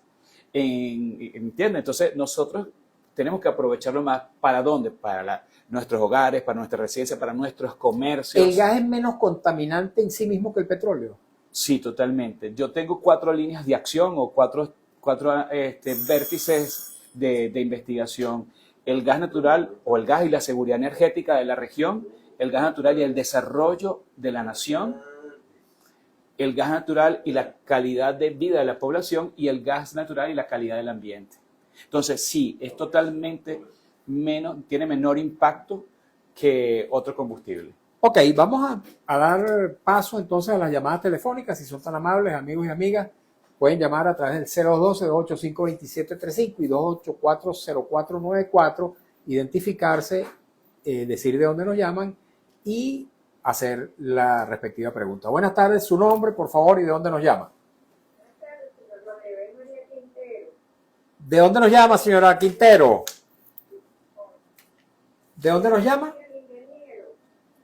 [SPEAKER 2] ¿Entiendes? Entonces nosotros tenemos que aprovecharlo más. ¿Para dónde? Para nuestros hogares, para nuestra residencia, para nuestros comercios.
[SPEAKER 1] ¿El gas es menos contaminante en sí mismo que el petróleo?
[SPEAKER 2] Sí, totalmente. Yo tengo 4 líneas de acción o cuatro vértices de investigación. El gas natural o el gas y la seguridad energética de la región, el gas natural y el desarrollo de la nación, el gas natural y la calidad de vida de la población y el gas natural y la calidad del ambiente. Entonces, sí, es totalmente tiene menor impacto que otro combustible.
[SPEAKER 1] Ok, vamos a dar paso entonces a las llamadas telefónicas. Si son tan amables, amigos y amigas, pueden llamar a través del 0212-285-2735 y 284-0494, identificarse, decir de dónde nos llaman y hacer la respectiva pregunta. Buenas tardes, su nombre, por favor, y de dónde nos llama.
[SPEAKER 6] Buenas tardes, señor Romero. Es María Quintero.
[SPEAKER 1] ¿De dónde nos llama, señora Quintero? ¿De dónde nos llama?
[SPEAKER 6] El ingeniero,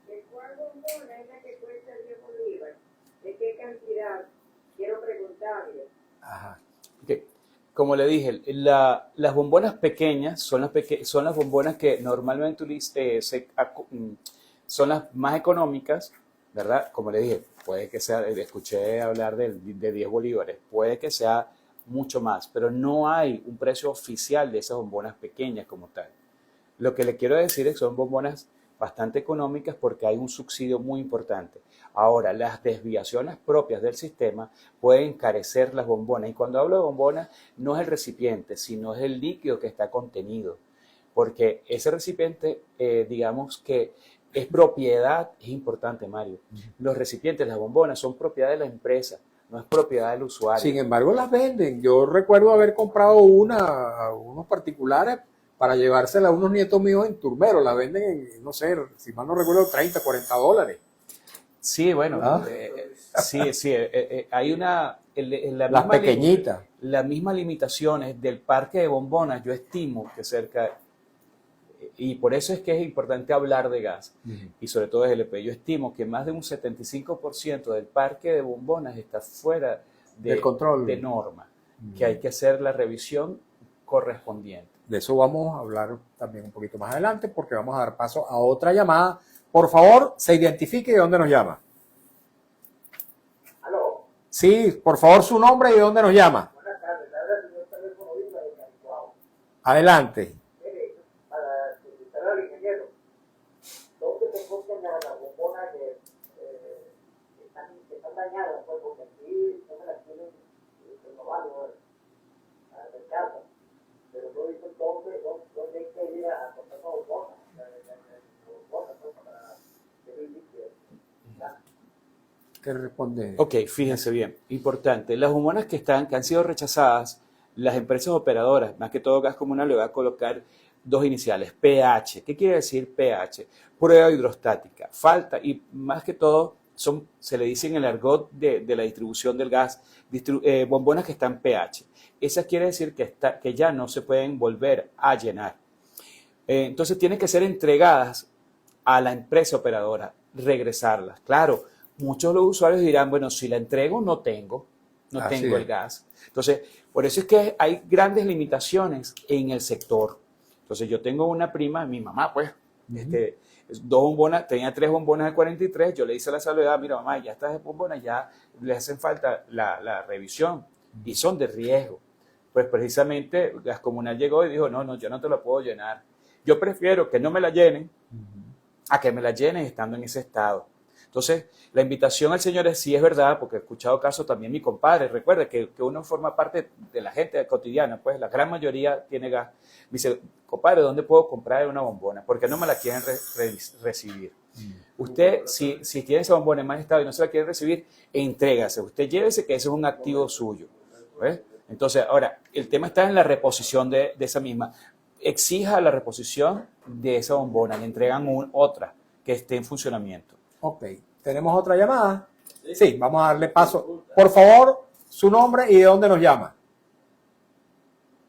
[SPEAKER 6] ¿de cuál bombona es la que cuesta 10 bolívares? ¿De qué cantidad? Quiero preguntarle.
[SPEAKER 1] Ajá.
[SPEAKER 2] Okay. Como le dije, las bombonas pequeñas son las bombonas que normalmente son las más económicas, ¿verdad? Como le dije, puede que sea, escuché hablar de 10 bolívares, puede que sea mucho más, pero no hay un precio oficial de esas bombonas pequeñas como tal. Lo que le quiero decir es que son bombonas bastante económicas porque hay un subsidio muy importante. Ahora, las desviaciones propias del sistema pueden encarecer las bombonas. Y cuando hablo de bombonas, no es el recipiente, sino es el líquido que está contenido. Porque ese recipiente, digamos que es propiedad, es importante, Mario. Los recipientes, las bombonas, son propiedad de la empresa, no es propiedad del usuario.
[SPEAKER 1] Sin embargo, las venden. Yo recuerdo haber comprado una a unos particulares para llevársela a unos nietos míos en Turmero. La venden en, no sé, si mal no recuerdo, 30, 40 dólares.
[SPEAKER 2] Sí, bueno, sí, hay las
[SPEAKER 1] pequeñitas.
[SPEAKER 2] Las mismas limitaciones del parque de bombonas, yo estimo que y por eso es que es importante hablar de gas, y sobre todo de GLP. Yo estimo que más de un 75% del parque de bombonas está fuera
[SPEAKER 1] del control
[SPEAKER 2] de norma, que hay que hacer la revisión correspondiente.
[SPEAKER 1] De eso vamos a hablar también un poquito más adelante, porque vamos a dar paso a otra llamada. Por favor, se identifique y de dónde nos llama.
[SPEAKER 6] ¿Aló?
[SPEAKER 1] Sí, por favor, su nombre y de dónde nos llama.
[SPEAKER 6] Buenas tardes. Habla el señor teléfono Isla de Caricuao.
[SPEAKER 1] Adelante.
[SPEAKER 6] Mire, para solicitar al ingeniero, ¿dónde se encuentran las bombonas que están dañadas? Pues porque aquí no me las tienen renovando de casa. Pero yo digo, ¿dónde hay que ir a comprar bombonas?
[SPEAKER 1] ¿Qué responde?
[SPEAKER 2] Ok, fíjense bien, importante. Las bombonas que han sido rechazadas, las empresas operadoras, más que todo Gas Comunal, le va a colocar 2 iniciales, pH. ¿Qué quiere decir pH? Prueba hidrostática. Falta, y más que todo, se le dice en el argot de la distribución del gas, bombonas que están pH. Esas quiere decir que ya no se pueden volver a llenar. Entonces tienen que ser entregadas a la empresa operadora, regresarlas. Claro, muchos de los usuarios dirán, bueno, si la entrego no tengo el gas. Entonces, por eso es que hay grandes limitaciones en el sector. Entonces, yo tengo una prima, mi mamá, pues, 2 bombonas, tenía 3 bombonas de 43, yo le hice la salvedad, mira, mamá, ya estas bombonas ya le hacen falta la revisión y son de riesgo. Pues precisamente Gas Comunal llegó y dijo, no, yo no te lo puedo llenar. Yo prefiero que no me la llenen a que me la llenen estando en ese estado. Entonces, la invitación al señor sí es verdad, porque he escuchado casos también mi compadre. Recuerde que uno forma parte de la gente cotidiana, pues la gran mayoría tiene gas. Me dice, compadre, ¿dónde puedo comprar una bombona? Porque no me la quieren recibir. Usted, si tiene esa bombona en mal estado y no se la quiere recibir, entrégase. Usted llévese que ese es un activo suyo. ¿Ves? Entonces, ahora, el tema está en la reposición de esa misma. Exija la reposición de esa bombona, le entregan otra que esté en funcionamiento.
[SPEAKER 1] Ok, ¿tenemos otra llamada? Sí, vamos a darle paso. Por favor, su nombre y de dónde nos llama.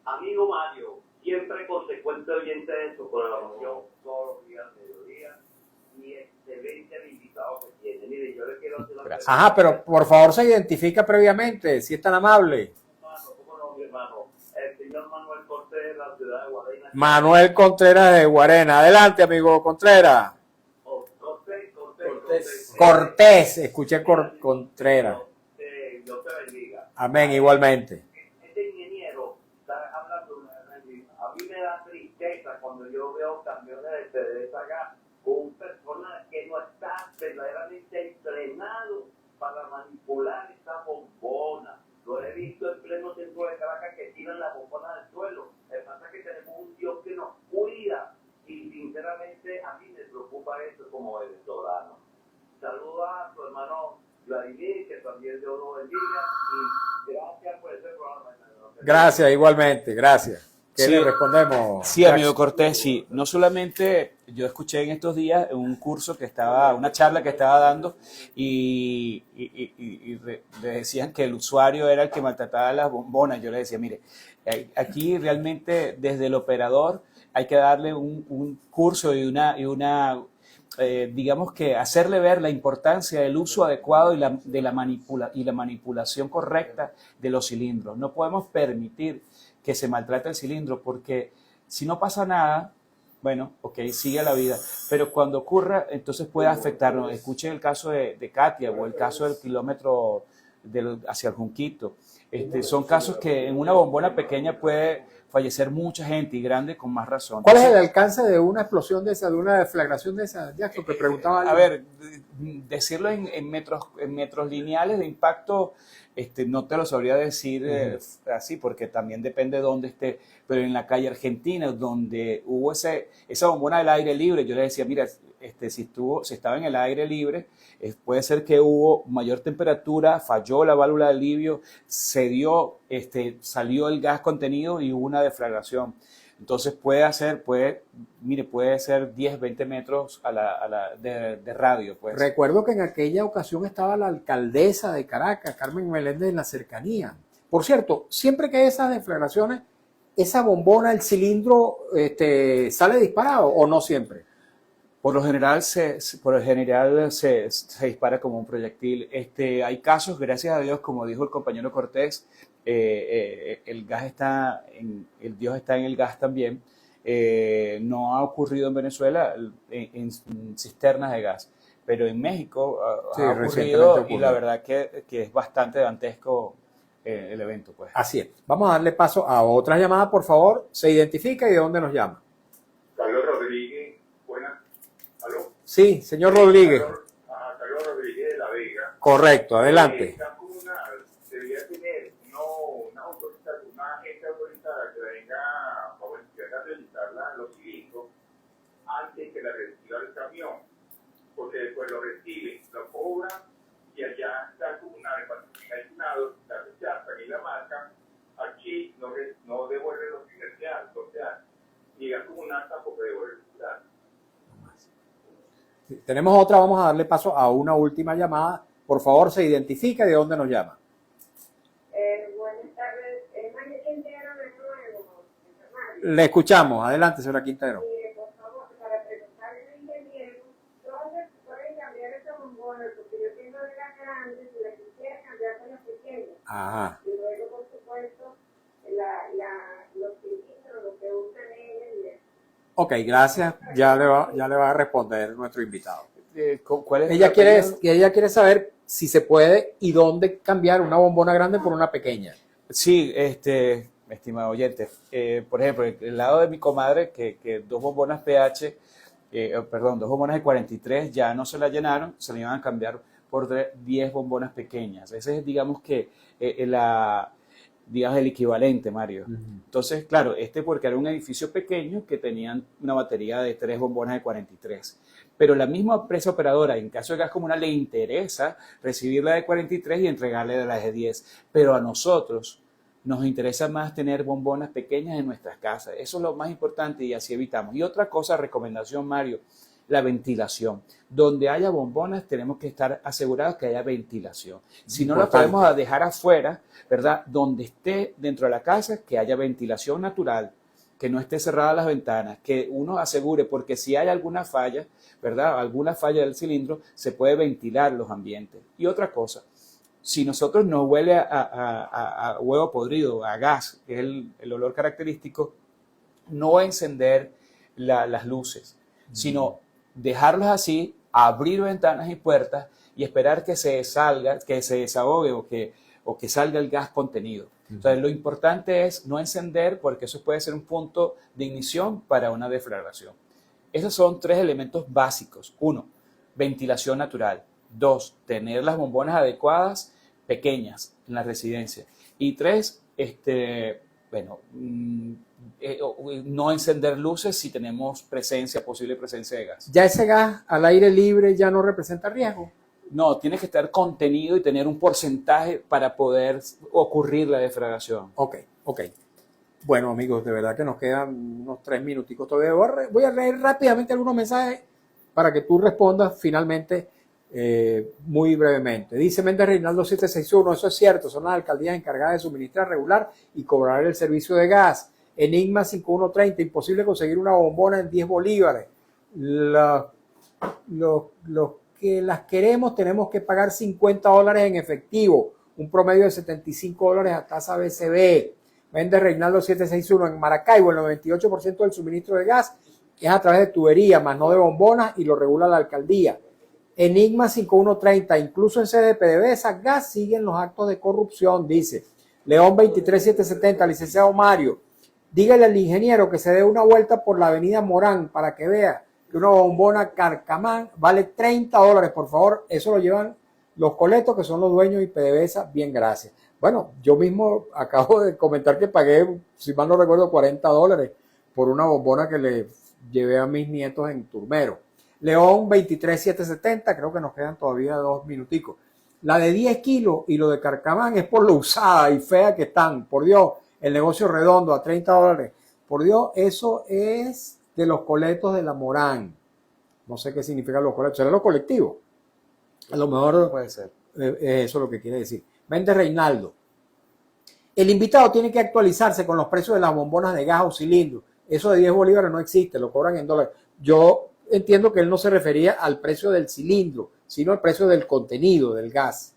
[SPEAKER 7] Amigo Mario, siempre consecuente oyente de su programación todos los días, mediodía, y excelente el invitado que tiene. Mire, yo le quiero hacer una
[SPEAKER 2] gracias.
[SPEAKER 1] Ajá, pero por favor se identifica previamente, si es tan amable.
[SPEAKER 7] ¿Cómo no, mi hermano? El señor Manuel Cortés de la ciudad de Guarena.
[SPEAKER 1] Manuel Contreras de Guarena. Adelante, amigo Contreras. Cortés, escuché Contreras.
[SPEAKER 7] Dios te bendiga.
[SPEAKER 1] Amén, igualmente.
[SPEAKER 7] Este ingeniero está hablando de una energía. A mí me da tristeza cuando yo veo camiones de PDVSA gas con personas que no están verdaderamente entrenados para manipular esta bombona. Lo he visto en pleno centro de Caracas que tiran las bombonas del suelo. El pasa es que tenemos un Dios que nos cuida y sinceramente a mí me preocupa esto como venezolano. Saluda a tu hermano Vladimir, que también Dios lo bendiga y gracias por ese programa.
[SPEAKER 1] Gracias, igualmente, gracias. ¿Qué
[SPEAKER 2] Sí.
[SPEAKER 1] le respondemos?
[SPEAKER 2] Sí, amigo Cortés, sí. No solamente yo escuché en estos días un curso que estaba, una charla que estaba dando y le decían que el usuario era el que maltrataba las bombonas. Yo le decía, mire, aquí realmente desde el operador hay que darle un curso y digamos que hacerle ver la importancia del uso adecuado y la manipulación correcta de los cilindros. No podemos permitir que se maltrate el cilindro porque si no pasa nada, bueno, ok, sigue la vida, pero cuando ocurra, entonces puede afectarnos. Escuchen el caso de Katia o el caso del kilómetro hacia el Junquito. Son casos que en una bombona pequeña puede fallecer mucha gente y grande con más razón.
[SPEAKER 1] ¿Cuál es el alcance de una explosión de esa, de una deflagración de esa? Ya que preguntaba
[SPEAKER 2] A ver, decirlo en metros lineales de impacto, no te lo sabría decir así, porque también depende de dónde esté, pero en la calle Argentina, donde hubo esa bombona del aire libre, yo le decía, mira, si estaba en el aire libre, puede ser que hubo mayor temperatura, falló la válvula de alivio, salió el gas contenido y hubo una deflagración. Entonces puede ser 10, 20 metros de radio. Pues.
[SPEAKER 1] Recuerdo que en aquella ocasión estaba la alcaldesa de Caracas, Carmen Meléndez, en la cercanía. Por cierto, siempre que hay esas deflagraciones, esa bombona, el cilindro, ¿sale disparado o no siempre?
[SPEAKER 2] Por lo general se dispara como un proyectil. Hay casos, gracias a Dios, como dijo el compañero Cortés, el Dios está en el gas también. No ha ocurrido en Venezuela en cisternas de gas, pero en México ha ocurrido y la verdad que es bastante dantesco el evento. Pues.
[SPEAKER 1] Así es. Vamos a darle paso a otra llamada, por favor. Se identifica y de dónde nos llama.
[SPEAKER 5] Carlos Rodríguez, buenas. ¿Aló?
[SPEAKER 1] Sí, señor Rodríguez.
[SPEAKER 5] Carlos Rodríguez de La Vega.
[SPEAKER 1] Correcto, adelante.
[SPEAKER 5] La comunal debería tener una gente autorizada que venga a realizar los cilindros antes que la reciba el camión, porque después lo reciben, lo cobran y allá la comunal, cuando el Senado, la rechazan y la marcan, aquí no devuelve los comerciales, o sea, ni la comunal tampoco devuelve el comercial.
[SPEAKER 1] Tenemos otra, vamos a darle paso a una última llamada. Por favor, se identifica y de dónde nos llama.
[SPEAKER 6] Buenas tardes. María Quintero de nuevo.
[SPEAKER 1] Le escuchamos. Adelante, señora Quintero.
[SPEAKER 6] Mire, por favor, para preguntarle al ingeniero, ¿dónde pueden cambiar esa bombona? Porque yo tengo de las grandes y la quisiera cambiar con las pequeñas.
[SPEAKER 1] Ajá.
[SPEAKER 6] Y luego, por supuesto, los cilindros, lo que usan ellos y eso.
[SPEAKER 1] Ok, gracias. Ya le va a responder nuestro invitado.
[SPEAKER 2] ¿Cuál es
[SPEAKER 1] Ella quiere saber si se puede y dónde cambiar una bombona grande por una pequeña.
[SPEAKER 2] Sí, estimado oyente, por ejemplo, el lado de mi comadre, que dos bombonas dos bombonas de 43 ya no se la llenaron, se la iban a cambiar por 10 bombonas pequeñas. Ese es, digamos que, el equivalente, Mario. Entonces, claro, porque era un edificio pequeño que tenían una batería de 3 bombonas de 43. Pero la misma empresa operadora, en caso de gas comunal, le interesa recibir la de 43 y entregarle las de 10. Pero a nosotros nos interesa más tener bombonas pequeñas en nuestras casas. Eso es lo más importante y así evitamos. Y otra cosa, recomendación, Mario, la ventilación. Donde haya bombonas tenemos que estar asegurados que haya ventilación. Si no la podemos dejar afuera, ¿verdad? Donde esté dentro de la casa, que haya ventilación natural. que no esté cerrada las ventanas, que uno asegure, porque si hay alguna falla, ¿verdad? Alguna falla del cilindro, se puede ventilar los ambientes. Y otra cosa, si nosotros nos huele a huevo podrido, a gas, que es el olor característico, no encender las luces, sino dejarlos así, abrir ventanas y puertas y esperar que se salga, que se desahogue o que salga el gas contenido. Entonces, lo importante es no encender, porque eso puede ser un punto de ignición para una deflagración. Esos son 3 elementos básicos. 1, ventilación natural. 2, tener las bombonas adecuadas, pequeñas en la residencia. Y 3, no encender luces si tenemos posible presencia de gas.
[SPEAKER 1] ¿Ya ese gas al aire libre ya no representa riesgo?
[SPEAKER 2] No, tiene que estar contenido y tener un porcentaje para poder ocurrir la deflagración.
[SPEAKER 1] Ok. Bueno, amigos, de verdad que nos quedan unos 3 minuticos todavía. Voy a leer rápidamente algunos mensajes para que tú respondas finalmente muy brevemente. Dice Méndez Reinaldo 761, eso es cierto, son las alcaldías encargadas de suministrar, regular y cobrar el servicio de gas. Enigma 5130, imposible conseguir una bombona en 10 bolívares. Los que las queremos tenemos que pagar $50 en efectivo, un promedio de $75 a tasa BCB. Méndez Reinaldo 761, en Maracaibo el 98% del suministro de gas es a través de tubería, más no de bombonas, y lo regula la alcaldía. Enigma 5130, incluso en sede de PDVSA, gas siguen los actos de corrupción, dice. León 23770, licenciado Mario, dígale al ingeniero que se dé una vuelta por la avenida Morán para que vea que una bombona Carcamán vale $30, por favor. Eso lo llevan los coletos, que son los dueños, y PDVSA, bien, gracias. Bueno, yo mismo acabo de comentar que pagué, si mal no recuerdo, $40 por una bombona que le llevé a mis nietos en Turmero. León 23770, creo que nos quedan todavía 2 minuticos. La de 10 kilos y lo de Carcamán es por lo usada y fea que están. Por Dios, el negocio redondo a $30. Por Dios, eso es de los coletos de la Morán. No sé qué significan los coletos. ¿Será los colectivos? A lo mejor
[SPEAKER 2] Puede ser.
[SPEAKER 1] Eso es lo que quiere decir. Méndez Reinaldo. El invitado tiene que actualizarse con los precios de las bombonas de gas o cilindros. Eso de 10 bolívares no existe, lo cobran en dólares. Yo entiendo que él no se refería al precio del cilindro, sino al precio del contenido del gas.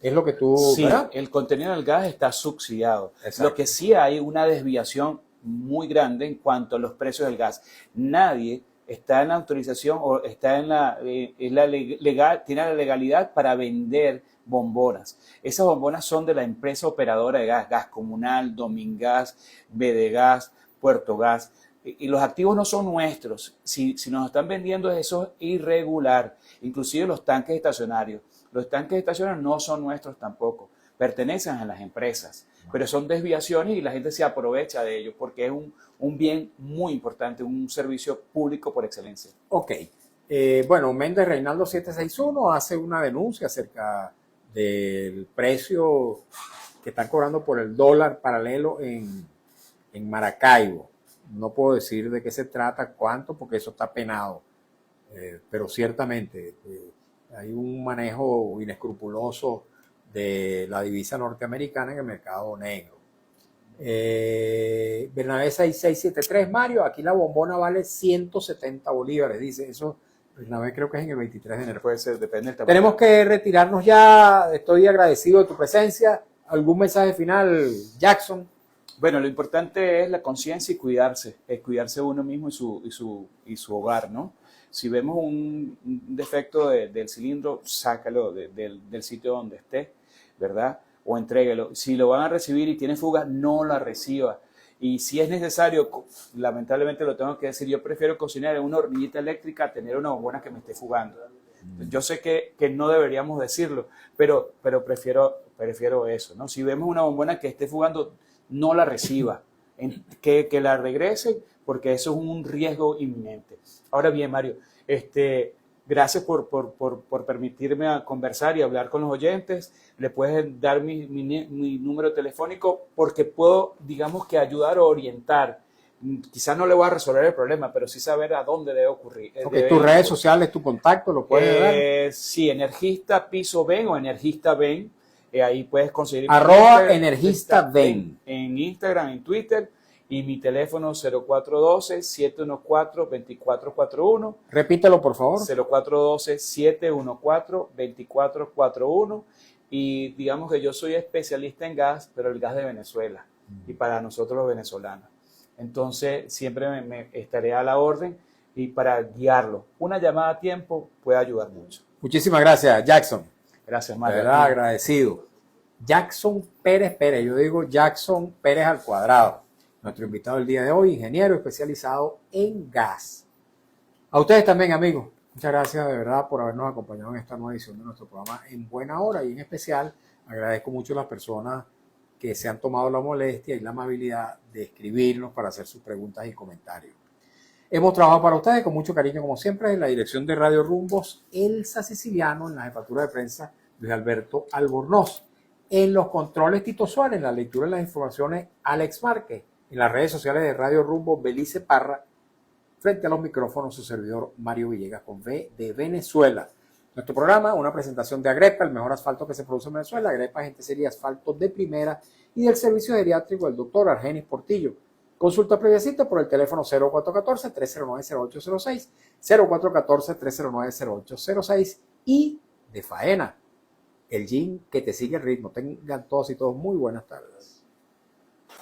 [SPEAKER 1] Es lo que tú...
[SPEAKER 2] Sí,
[SPEAKER 1] ¿verdad?
[SPEAKER 2] el contenido del gas está subsidiado.
[SPEAKER 1] Exacto.
[SPEAKER 2] Lo que sí hay una desviación muy grande en cuanto a los precios del gas. Nadie está en la autorización o está tiene la legalidad para vender bombonas. Esas bombonas son de la empresa operadora de gas, Gas Comunal, Domingas, BDGas, Puerto Gas. Y los activos no son nuestros. Si nos están vendiendo eso es irregular. Inclusive los tanques estacionarios. Los tanques estacionarios no son nuestros tampoco. Pertenecen a las empresas. Pero son desviaciones y la gente se aprovecha de ello porque es un bien muy importante, un servicio público por excelencia.
[SPEAKER 1] Ok. Bueno, Méndez Reinaldo 761 hace una denuncia acerca del precio que están cobrando por el dólar paralelo en Maracaibo. No puedo decir de qué se trata, cuánto, porque eso está penado. Pero ciertamente hay un manejo inescrupuloso de la divisa norteamericana en el mercado negro. Bernabé 6673, Mario, aquí la bombona vale 170 bolívares, dice eso. Bernabé creo que es en el 23 de enero.
[SPEAKER 2] Puede ser, depende del tamaño.
[SPEAKER 1] Tenemos que retirarnos ya, estoy agradecido de tu presencia. ¿Algún mensaje final, Jackson?
[SPEAKER 2] Bueno, lo importante es la conciencia y cuidarse uno mismo y su hogar, ¿no? Si vemos un defecto del cilindro, sácalo del sitio donde esté, ¿verdad? O entréguelo. Si lo van a recibir y tiene fuga, no la reciba. Y si es necesario, lamentablemente lo tengo que decir, yo prefiero cocinar en una hornillita eléctrica a tener una bombona que me esté fugando. Yo sé que no deberíamos decirlo, pero prefiero eso, ¿no? Si vemos una bombona que esté fugando, no la reciba, que la regrese, porque eso es un riesgo inminente. Ahora bien, Mario, gracias por permitirme conversar y hablar con los oyentes. Le puedes dar mi número telefónico porque puedo, digamos que ayudar o orientar. Quizás no le voy a resolver el problema, pero sí saber a dónde debe ocurrir.
[SPEAKER 1] Okay, tus redes sociales, tu contacto, ¿lo puedes dar?
[SPEAKER 2] Sí, Energista Piso Ven o Energista Ven. Ahí puedes conseguir
[SPEAKER 1] @energistaven
[SPEAKER 2] en Instagram, en Twitter, y mi teléfono 0412-714-2441.
[SPEAKER 1] Repítelo, por favor.
[SPEAKER 2] 0412-714-2441. Y digamos que yo soy especialista en gas, pero el gas de Venezuela y para nosotros los venezolanos. Entonces siempre me estaré a la orden y para guiarlo. Una llamada a tiempo puede ayudar mucho.
[SPEAKER 1] Muchísimas gracias, Jackson.
[SPEAKER 2] Gracias,
[SPEAKER 1] De
[SPEAKER 2] Mario.
[SPEAKER 1] verdad, agradecido. Jackson Pérez Pérez, yo digo Jackson Pérez al cuadrado. Nuestro invitado del día de hoy, ingeniero especializado en gas. A ustedes también, amigos. Muchas gracias de verdad por habernos acompañado en esta nueva edición de nuestro programa En Buena Hora, y en especial agradezco mucho a las personas que se han tomado la molestia y la amabilidad de escribirnos para hacer sus preguntas y comentarios. Hemos trabajado para ustedes con mucho cariño, como siempre, en la dirección de Radio Rumbos, Elsa Siciliano, en la jefatura de prensa, Luis Alberto Albornoz, en los controles Tito Suárez, en la lectura de las informaciones Alex Márquez, en las redes sociales de Radio Rumbos Belice Parra, frente a los micrófonos su servidor Mario Villegas con V de Venezuela. Nuestro programa, una presentación de Agrepa, el mejor asfalto que se produce en Venezuela. Agrepa Gente Sería Asfalto de Primera, y del servicio geriátrico del doctor Argenis Portillo. Consulta previa cita por el teléfono 0414-309-0806, 0414-309-0806, y de Faena, el gym que te sigue el ritmo. Tengan todos y todos muy buenas tardes.